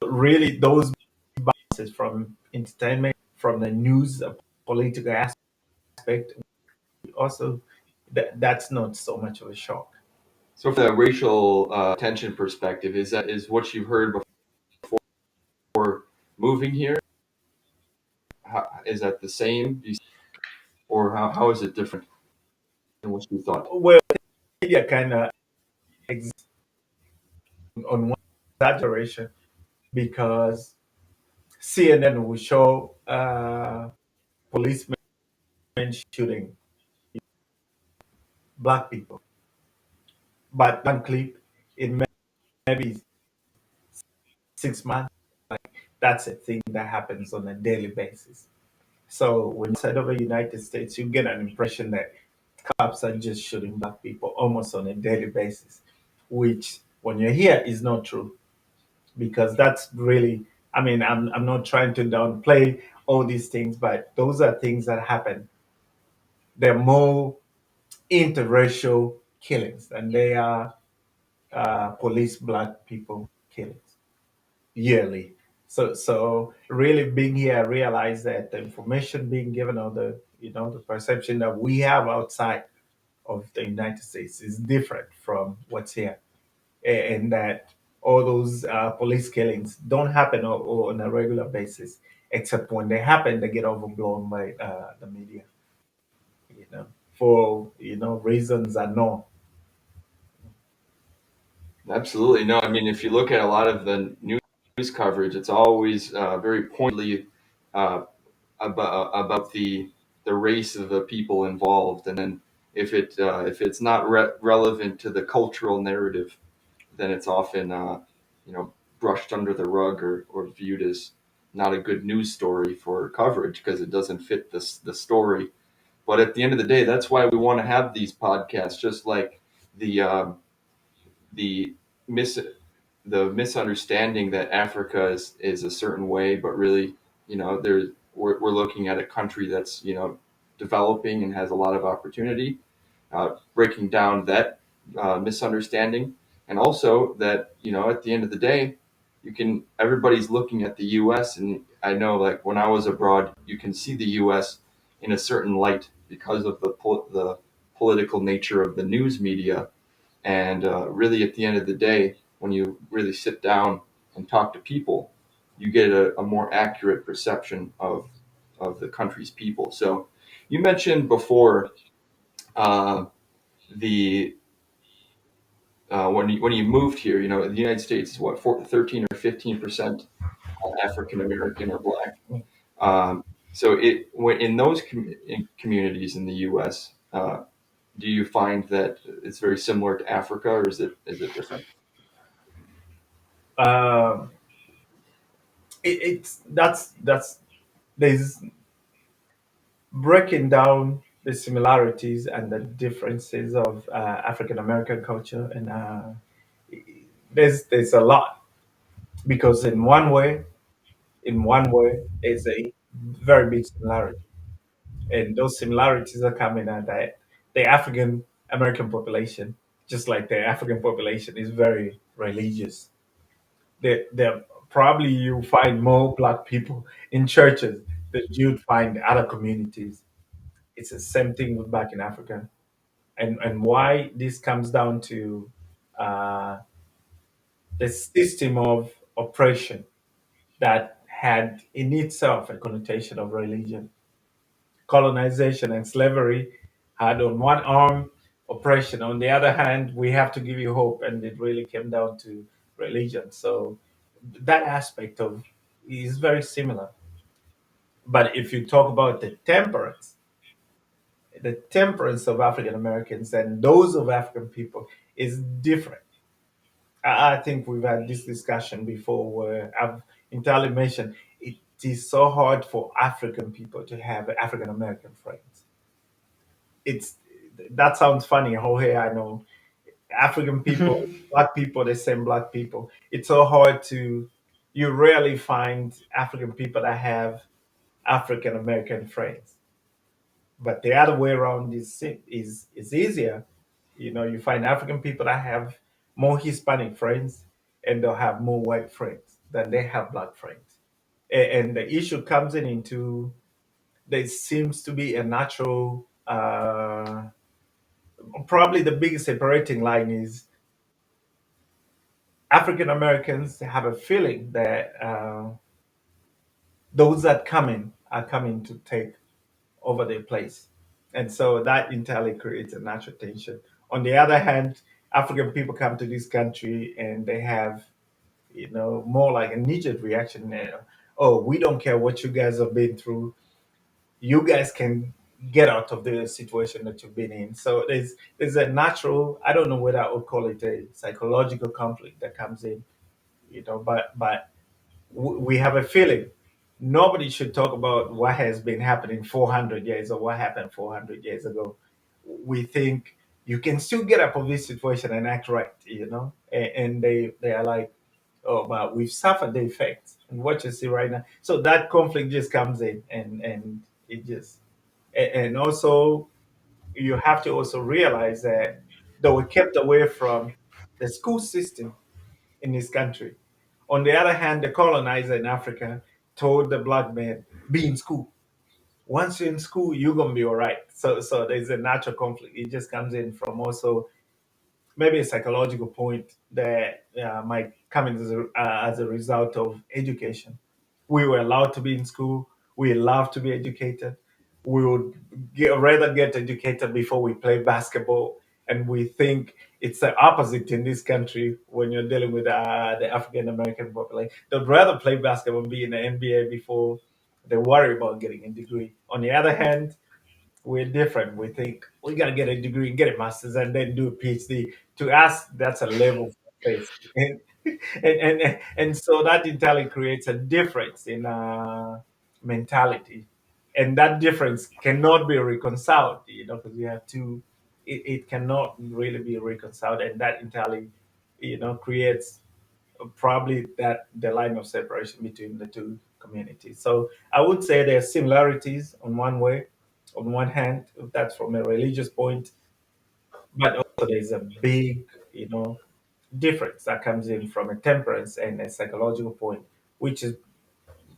really, those balances from entertainment, from the news, political aspect, also. That's not so much of a shock. So, from the racial tension perspective, is what you've heard before moving here? Is that the same, or how is it different than what you thought? Well, media kind of exists on one exaggeration because CNN will show policemen shooting black people, but one clip in maybe 6 months, that's a thing that happens on a daily basis. So when you side of the United States, you get an impression that cops are just shooting black people almost on a daily basis, which when you're here is not true because that's really, I mean, I'm not trying to downplay all these things, but those are things that happen. They're more interracial killings than they are police black people killings yearly. So really being here, I realize that the information being given or the the perception that we have outside of the United States is different from what's here, and that all those police killings don't happen on a regular basis, except when they happen, they get overblown by the media, you know, for reasons unknown. Absolutely. No, I mean, if you look at a lot of the news coverage, it's always very pointedly uh, about the race of the people involved, and then if it's not relevant to the cultural narrative, then it's often brushed under the rug or viewed as not a good news story for coverage because it doesn't fit the story. But at the end of the day, that's why we want to have these podcasts, just like the the mis the misunderstanding that Africa is a certain way, but really, we're looking at a country that's developing and has a lot of opportunity. Breaking down that misunderstanding, and also that at the end of the day, everybody's looking at the U.S. and I know like when I was abroad, you can see the U.S. in a certain light because of the political nature of the news media and really, at the end of the day, when you really sit down and talk to people, you get a more accurate perception of the country's people. So, you mentioned before uh, the when you moved here, the United States is what 13 or 15% African American or Black. Um, so, in those communities in the U.S. Do you find that it's very similar to Africa, or is it different? Um, it's that's there's breaking down the similarities and the differences of African American culture, and there's a lot because in one way, there's a very big similarity, and those similarities are coming at that the African American population, just like the African population, is very religious. There probably you find more black people in churches than you'd find other communities. It's the same thing with back in Africa, and why this comes down to uh, the system of oppression that had in itself a connotation of religion. Colonization and slavery had on one arm oppression, on the other hand, we have to give you hope, and it really came down to religion. So that aspect of is very similar. But if you talk about the temperance of African Americans and those of African people is different. I think we've had this discussion before where I've entirely mentioned it is so hard for African people to have African American friends. It's that sounds funny. Oh, hey, I know African people, black people, the same black people. It's so hard to. You rarely find African people that have African American friends, but the other way around is easier. You find African people that have more Hispanic friends, and they'll have more white friends than they have black friends. And the issue comes into there seems to be a natural probably the biggest separating line is African Americans have a feeling that those that come in are coming to take over their place. And so that entirely creates a natural tension. On the other hand, African people come to this country and they have, more like a knee-jerk reaction. Oh, we don't care what you guys have been through. You guys can get out of the situation that you've been in. So there's a natural, I don't know whether I would call it a psychological conflict that comes in, but we have a feeling nobody should talk about what has been happening 400 years or what happened 400 years ago. We think you can still get up of this situation and act right, and they are like, oh, but we've suffered the effects and what you see right now. So that conflict just comes in, and it just and also you have to also realize that though we're kept away from the school system in this country. On the other hand, the colonizer in Africa told the black man, be in school. Once you're in school, you're gonna be all right. So there's a natural conflict. It just comes in from also maybe a psychological point that might come in as a result of education. We were allowed to be in school. We love to be educated. We would rather get educated before we play basketball. And we think it's the opposite in this country when you're dealing with the African American population. They'd rather play basketball and be in the NBA before they worry about getting a degree. On the other hand, we're different. We think we gotta get a degree, get a master's, and then do a PhD. To us, that's a level of faith, and so that entirely creates a difference in mentality, and that difference cannot be reconciled. Because you have to, it cannot really be reconciled, and that entirely, creates probably that the line of separation between the two communities. So I would say there are similarities on one hand, if that's from a religious point, but also there's a big, difference that comes in from a temperance and a psychological point, which is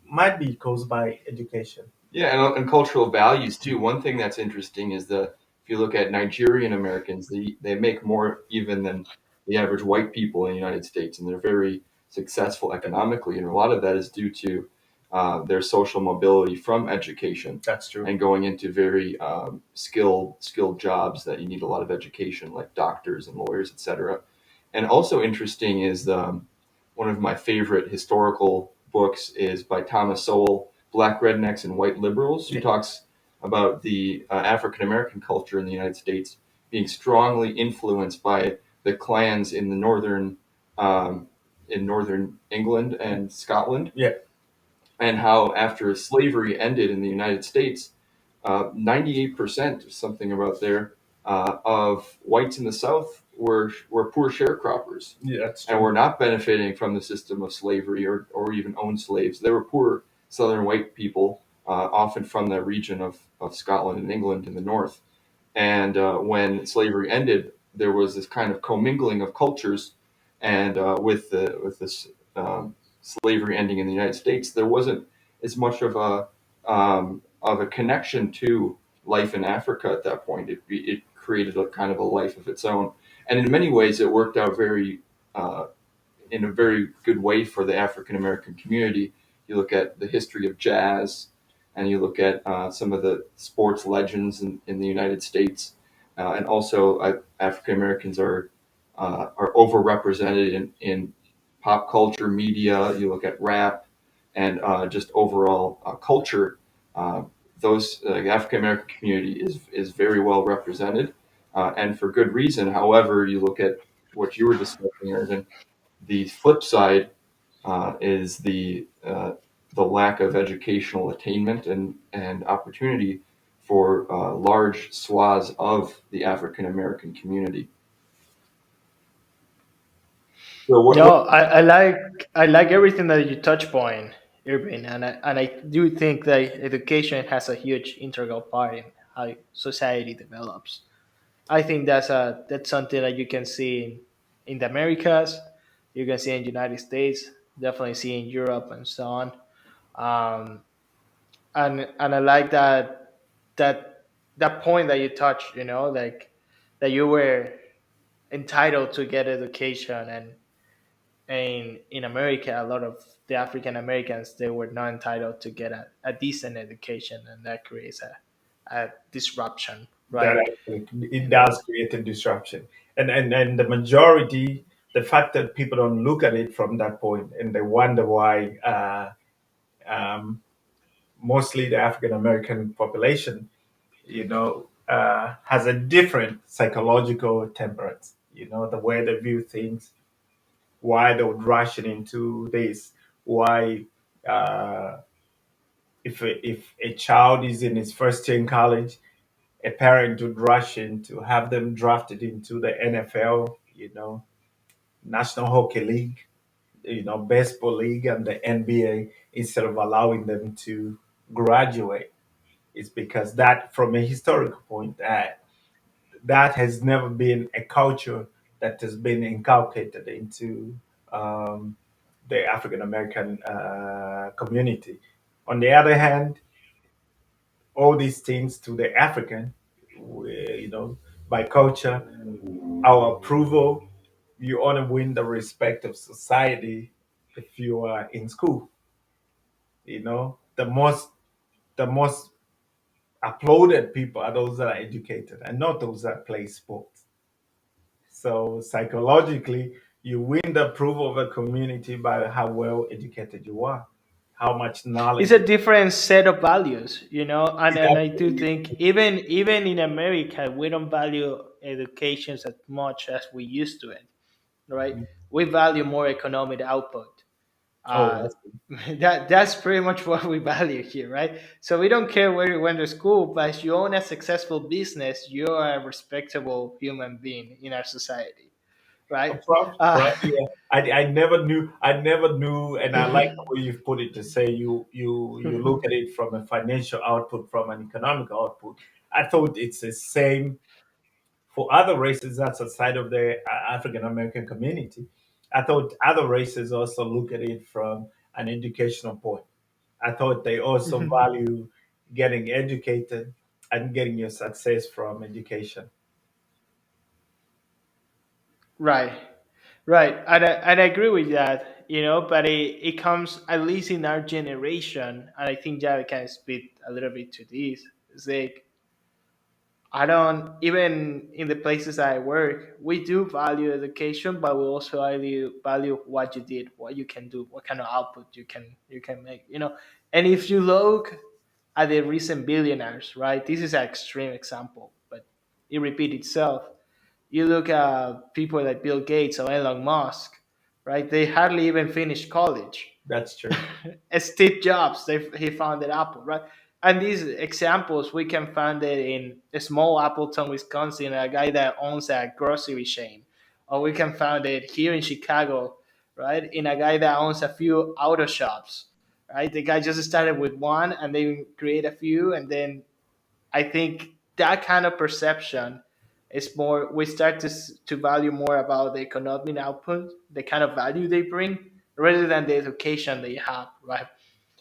might be caused by education. Yeah, and cultural values too. One thing that's interesting is the if you look at Nigerian Americans, they make more even than the average white people in the United States, and they're very successful economically. And a lot of that is due to their social mobility from education That's true. and going into very skilled jobs that you need a lot of education, like doctors and lawyers, etc. And also interesting is one of my favorite historical books is by Thomas Sowell, Black Rednecks and White Liberals, who Yeah. talks about the African American culture in the United States being strongly influenced by the clans um, in northern England and Scotland, Yeah. and how after slavery ended in the United States, 98% something about there of whites in the South were poor sharecroppers Yeah, that's and true. were not benefiting from the system of slavery or even owned slaves. They were poor Southern white people, often from the region of Scotland and England in the north. And when slavery ended, there was this kind of commingling of cultures, and with this slavery ending in the United States, there wasn't as much of a connection to life in Africa at that point. It created a kind of a life of its own, and in many ways, it worked out very uh, in a very good way for the African American community. You look at the history of jazz, and you look at some of the sports legends in the United States, and also African Americans are overrepresented in pop culture media. You look at rap and just overall culture. Uh, those the African American community is very well represented, and for good reason. However, you look at what you were discussing, Irvin, the flip side is the lack of educational attainment and opportunity for large swaths of the African American community. So what No, I like everything that you touch point, Irvin, and I do think that education has a huge integral part in how society develops. I think that's something that you can see in the Americas, you can see in the United States, definitely see in Europe and so on. Um, and I like that that point that you touched. Like that you were entitled to get education, and in America, a lot of the African Americans, they were not entitled to get a decent education, and that creates a disruption, That right? actually, it In the does create a disruption, and the majority, the fact that people don't look at it from that point, and they wonder why um, mostly the African American population, has a different psychological temperament. The way they view things, why they would rush it into this, why uh, if a child is in his first year in college, a parent would rush in to have them drafted into the NFL, National Hockey League, baseball league, and the NBA instead of allowing them to graduate. Is because that, from a historical point, that has never been a culture that has been inculcated into um, the African American community. On the other hand, all these things to the African, by culture, our approval, you only win the respect of society if you are in school. The most applauded people are those that are educated and not those that play sports. So psychologically, you win the approval of a community by how well educated you are, how much It's knowledge. a different set of values, It's and I do absolutely think even in America, we don't value education as much as we used to it, right? We value more economic output. oh, Uh, that's that's pretty much what we value here, right? So we don't care where you went to school, but if you own a successful business, you are a respectable human being in our society, right? Uh, probably. Yeah. I never knew, and I like the way you've put it to say you look at it from a financial output, from an economic output. I thought it's the same for other races outside of the African American community. I thought other races also look at it from an educational point. I thought they also value getting educated and getting your success from education. right, right, and I agree with that, but it comes, at least in our generation, and I think Jared can speak a little bit to this. It's like, I don't, even in the places I work, we do value education, but we also value what you did, what you can do, what kind of output you can make. And if you look at the recent billionaires, right? This is an extreme example, but it repeats itself. You look at people like Bill Gates or Elon Musk, right? They hardly even finished college. That's true. Steve Jobs, he founded Apple, right? And these examples we can find it in a small Appleton, Wisconsin, a guy that owns a grocery chain, or we can find it here in Chicago, right? In a guy that owns a few auto shops, right? The guy just started with one, and then create a few, and then I think that kind of perception is more. We start to value more about the economic output, the kind of value they bring, rather than the education they have, right?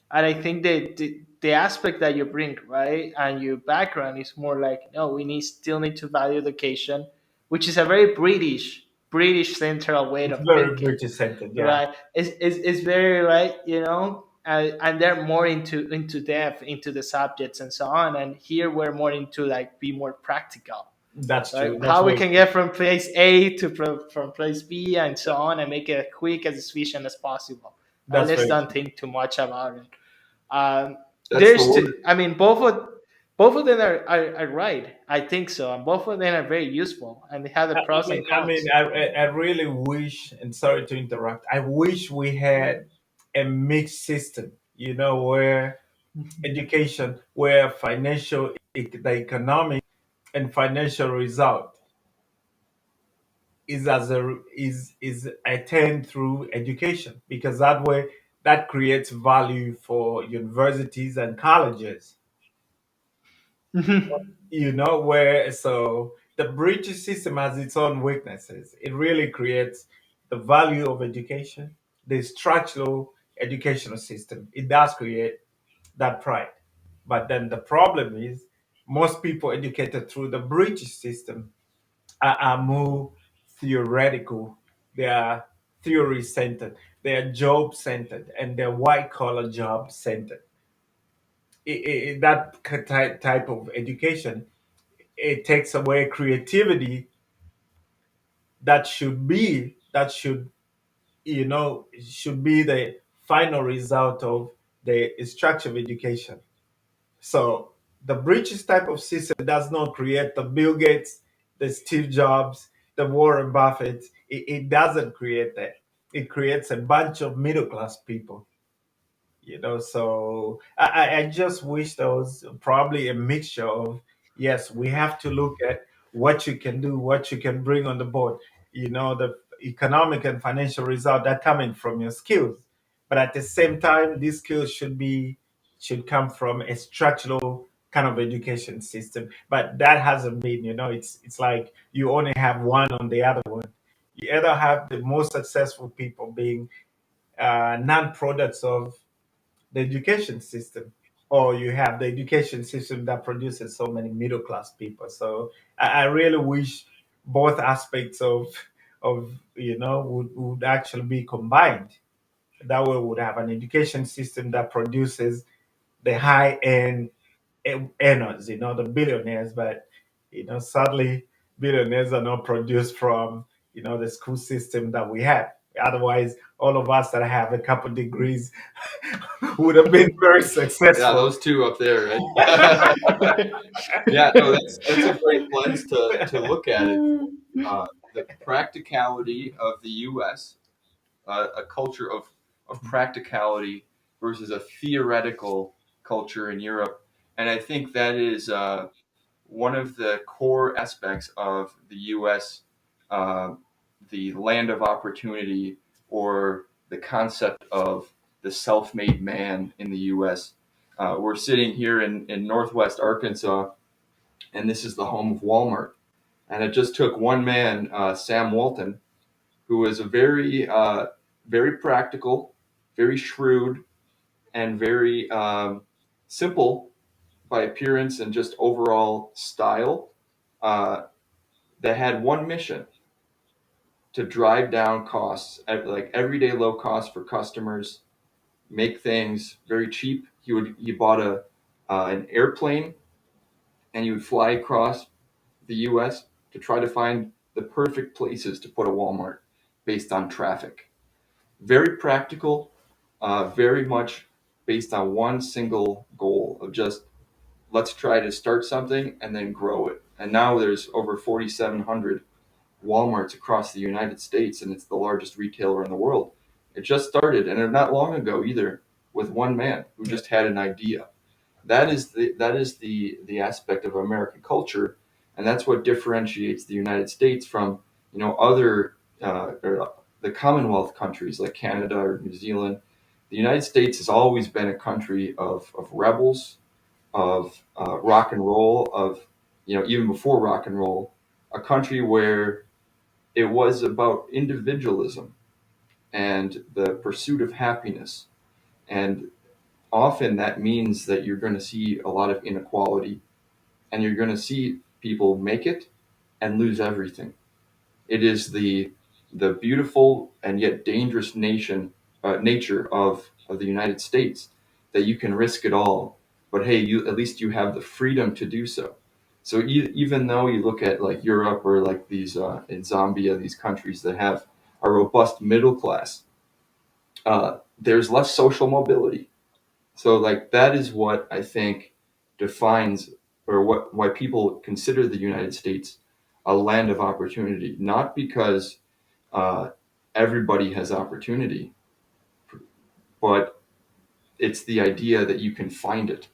And I think that the aspect that you bring, right, and your background is more like, no, we still need to value education, which is a very British central way It's of very thinking, British centered, yeah. right? It's very right, and they're more into depth into the subjects and so on. And here we're more into like be more practical, That's right? true. That's How we very can true. get from place A to from place B and so on, and make it as quick as efficient as possible. That's Let's very don't true. think too much about it. Um, That's the there's, word. I mean, both of them are right. I think so, and both of them are very useful, and they have the I, I pros mean, and I mean, cons. I really wish, and sorry to interrupt, I wish we had a mixed system, where education, where the economic and financial result is attained through education, because that way that creates value for universities and colleges. Where so the British system has its own weaknesses. It really creates the value of education, the structural educational system. It does create that pride. But then the problem is most people educated through the British system are more theoretical. They are theory centered. They are job centered, and they're white collar job centered. That type of education, it takes away creativity that should, should be the final result of the structure of education. So the bridges type of system does not create the Bill Gates, the Steve Jobs, the Warren Buffett. It doesn't create that. It creates a bunch of middle class people. So I just wish there was probably a mixture of, yes, we have to look at what you can do, what you can bring on the board, the economic and financial result that coming from your skills. But at the same time, these skills should come from a structural kind of education system. But that hasn't been, it's like you only have one on the other one. You either have the most successful people being non-products of the education system, or you have the education system that produces so many middle class people. So I really wish both aspects of would actually be combined. That way, we would have an education system that produces the high end earners, the billionaires. But sadly, billionaires are not produced from the school system that we have. Otherwise, all of us that have a couple degrees would have been very Yeah, successful. those two up there, right? Yeah, no, that's a great lens to look at it. The practicality of the U.S., a culture of practicality versus a theoretical culture in Europe, and I think that is one of the core aspects of the U.S., uh, the land of opportunity, or the concept of the self-made man in the U.S. We're sitting here in Northwest Arkansas, and this is the home of Walmart. And it just took one man, Sam Walton, who was a very practical, very shrewd, and very simple by appearance and just overall style, uh, that had one mission: to drive down costs, like everyday low cost for customers, make things very cheap. He bought an airplane, and he would fly across the U.S. to try to find the perfect places to put a Walmart based on traffic. Very practical, very much based on one single goal of just, let's try to start something and then grow it. And now there's over 4,700 Walmarts across the United States, and it's the largest retailer in the world. It just started, and not long ago either, with one man who Yeah. just had an idea. That is the aspect of American culture, and that's what differentiates the United States from other or the Commonwealth countries like Canada or New Zealand. The United States has always been a country of rebels, of rock and roll, of even before rock and roll, a country where it was about individualism and the pursuit of happiness. And often that means that you're going to see a lot of inequality, and you're going to see people make it and lose everything. It is the beautiful and yet dangerous nature of the United States, that you can risk it all, but hey, you at least you have the freedom to do so. So even though you look at like Europe or like these in Zambia, these countries that have a robust middle class, there's less social mobility. So like that is what I think defines, or what why people consider the United States a land of opportunity, not because uh, everybody has opportunity, but it's the idea that you can find it.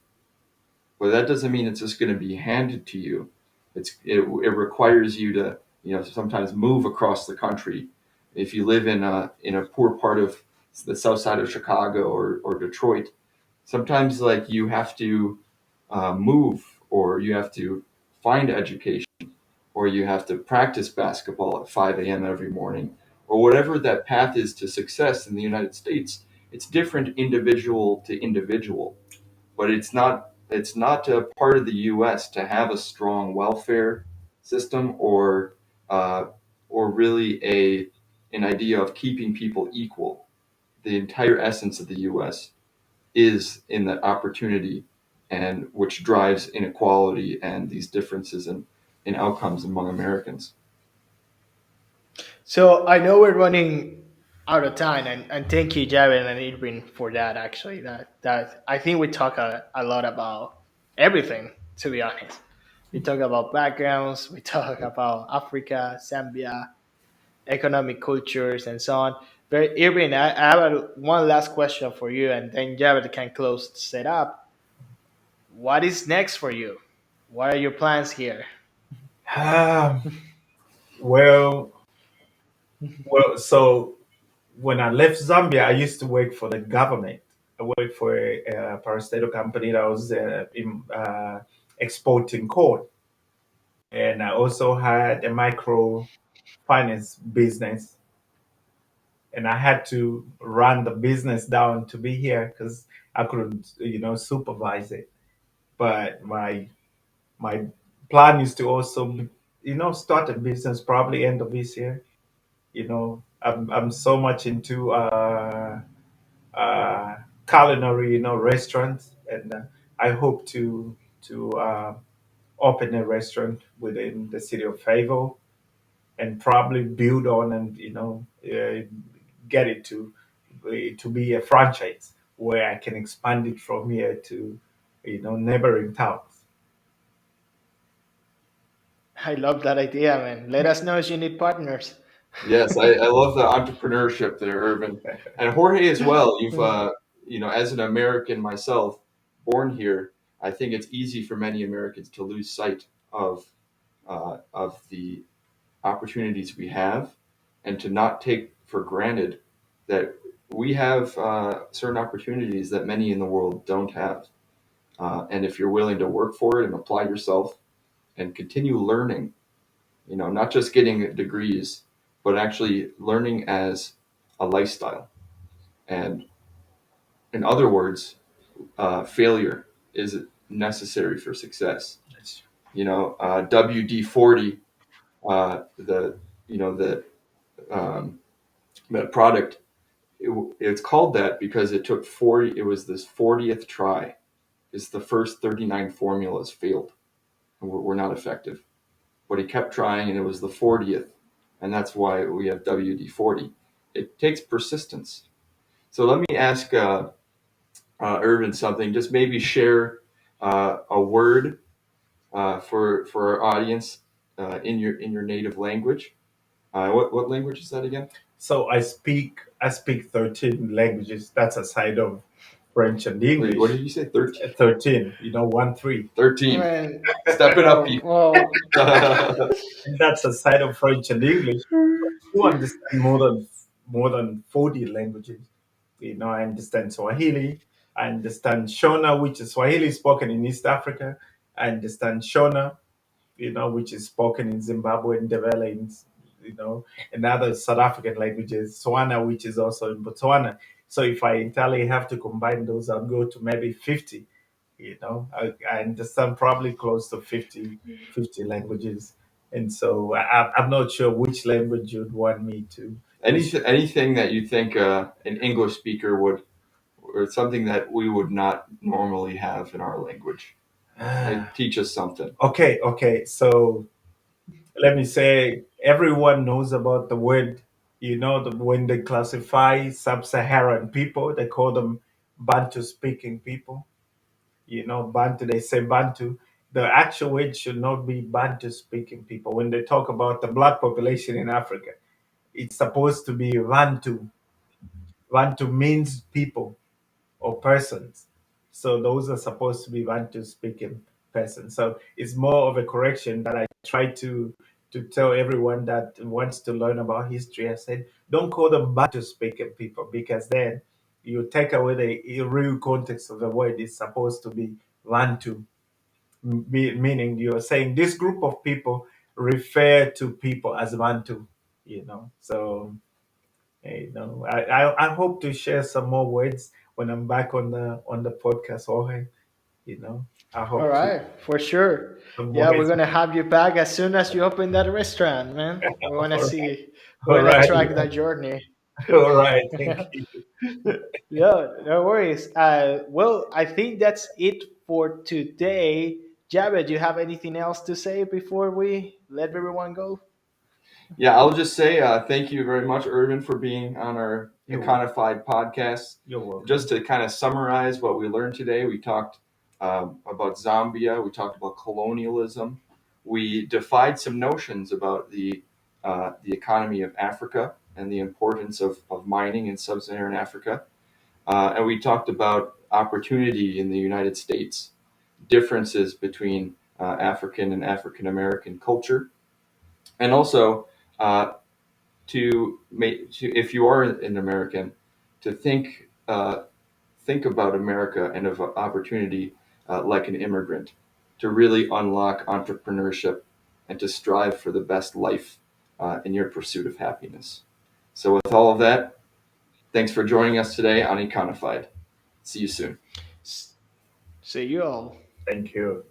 But that doesn't mean it's just going to be handed to you. It requires you to sometimes move across the country. If you live in a poor part of the south side of Chicago or Detroit, sometimes like you have to move, or you have to find education, or you have to practice basketball at 5 a.m. every morning, or whatever that path is to success in the United States. It's different individual to individual, but it's not a part of the U.S. to have a strong welfare system, or uh, or really an idea of keeping people equal. The entire essence of the U.S. is in that opportunity, and which drives inequality and these differences in outcomes among Americans. So I know we're running out of time, and thank you, Jared and Irvin, for that. Actually, that I think we talk a lot about everything. To be honest, we talk about backgrounds, we talk about Africa, Zambia, economic cultures, and so on. But Irvin, I have one last question for you, and then Jared can close the setup. What is next for you? What are your plans here? Ah, well, so when I left Zambia, I used to work for the government. I worked for a parastatal company that was exporting corn, and I also had a micro finance business, and I had to run the business down to be here because I couldn't, supervise it. But my plan is to also, start a business probably end of this year. I'm so much into culinary, restaurants, and I hope to open a restaurant within the city of Favo and probably build on and get it to be a franchise where I can expand it from here to neighboring towns. I love that idea, man. Let us know if you need partners. Yes, I love the entrepreneurship there, Irvin, and Jorge as well. You've as an American myself, born here, I think it's easy for many Americans to lose sight of the opportunities we have, and to not take for granted that we have certain opportunities that many in the world don't have. And if you're willing to work for it and apply yourself and continue learning, not just getting degrees, but actually learning as a lifestyle. And in other words, failure is necessary for success. WD-40, the the um, the product, it's called that because it took 40. It was this 40th try. It's the first 39 formulas failed and were not effective. But he kept trying, and it was the 40th, and that's why we have WD-40. It takes persistence. So let me ask Irvin something. Just maybe share a word for our audience in your native language. What language is that again? So I speak 13 languages. That's aside of French and Wait, what did English. you say? 13. 13, 1 3. 13. Man, Step it up, well, people. well, And that's aside of French and English. You understand more than 40 languages. I understand Swahili. I understand Shona, which is Swahili spoken in East Africa. I understand Shona, which is spoken in Zimbabwe and Ndebele and other South African languages. Swana, which is also in Botswana. So if I entirely have to combine those, I'll go to maybe 50. I understand probably close to 50 languages. And so I'm not sure which language you'd want me to Anything that you think an English speaker would, or something that we would not normally have in our language. Like, teach us something. Okay. So let me say, everyone knows about the word, when they classify sub-Saharan people, they call them Bantu speaking people. Bantu, they say Bantu. The actual word should not be Bantu speaking people. When they talk about the black population in Africa, it's supposed to be Bantu. Bantu means people or persons. So those are supposed to be Bantu speaking persons. So it's more of a correction that I try to tell everyone that wants to learn about history. I said, don't call them Bantu speaking people, because then you take away the real context of the word. It's supposed to be Bantu, meaning you're saying this group of people refer to people as Bantu. So I hope to share some more words when I'm back on the podcast. Okay. You know, I All hope to right, for sure. some Yeah, we're ways. gonna have you back as soon as you open that restaurant, man. We wanna All right, see, we all wanna right, track that journey. all right. Thank you. Yeah, no worries. Well, I think that's it for today. Javed, do you have anything else to say before we let everyone go? Yeah, I'll just say thank you very much, Irvin, for being on our You're welcome. Econified podcast. You're Just welcome. to kind of summarize what we learned today, we talked about Zambia, we talked about colonialism, we defied some notions about the economy of Africa and the importance of mining in sub-Saharan Africa, and we talked about opportunity in the United States, differences between African and African American culture, and also. To make if you are an American, to think about America and of opportunity like an immigrant, to really unlock entrepreneurship and to strive for the best life in your pursuit of happiness. So, with all of that, thanks for joining us today on Econified. See you soon. S- See you all. Thank you.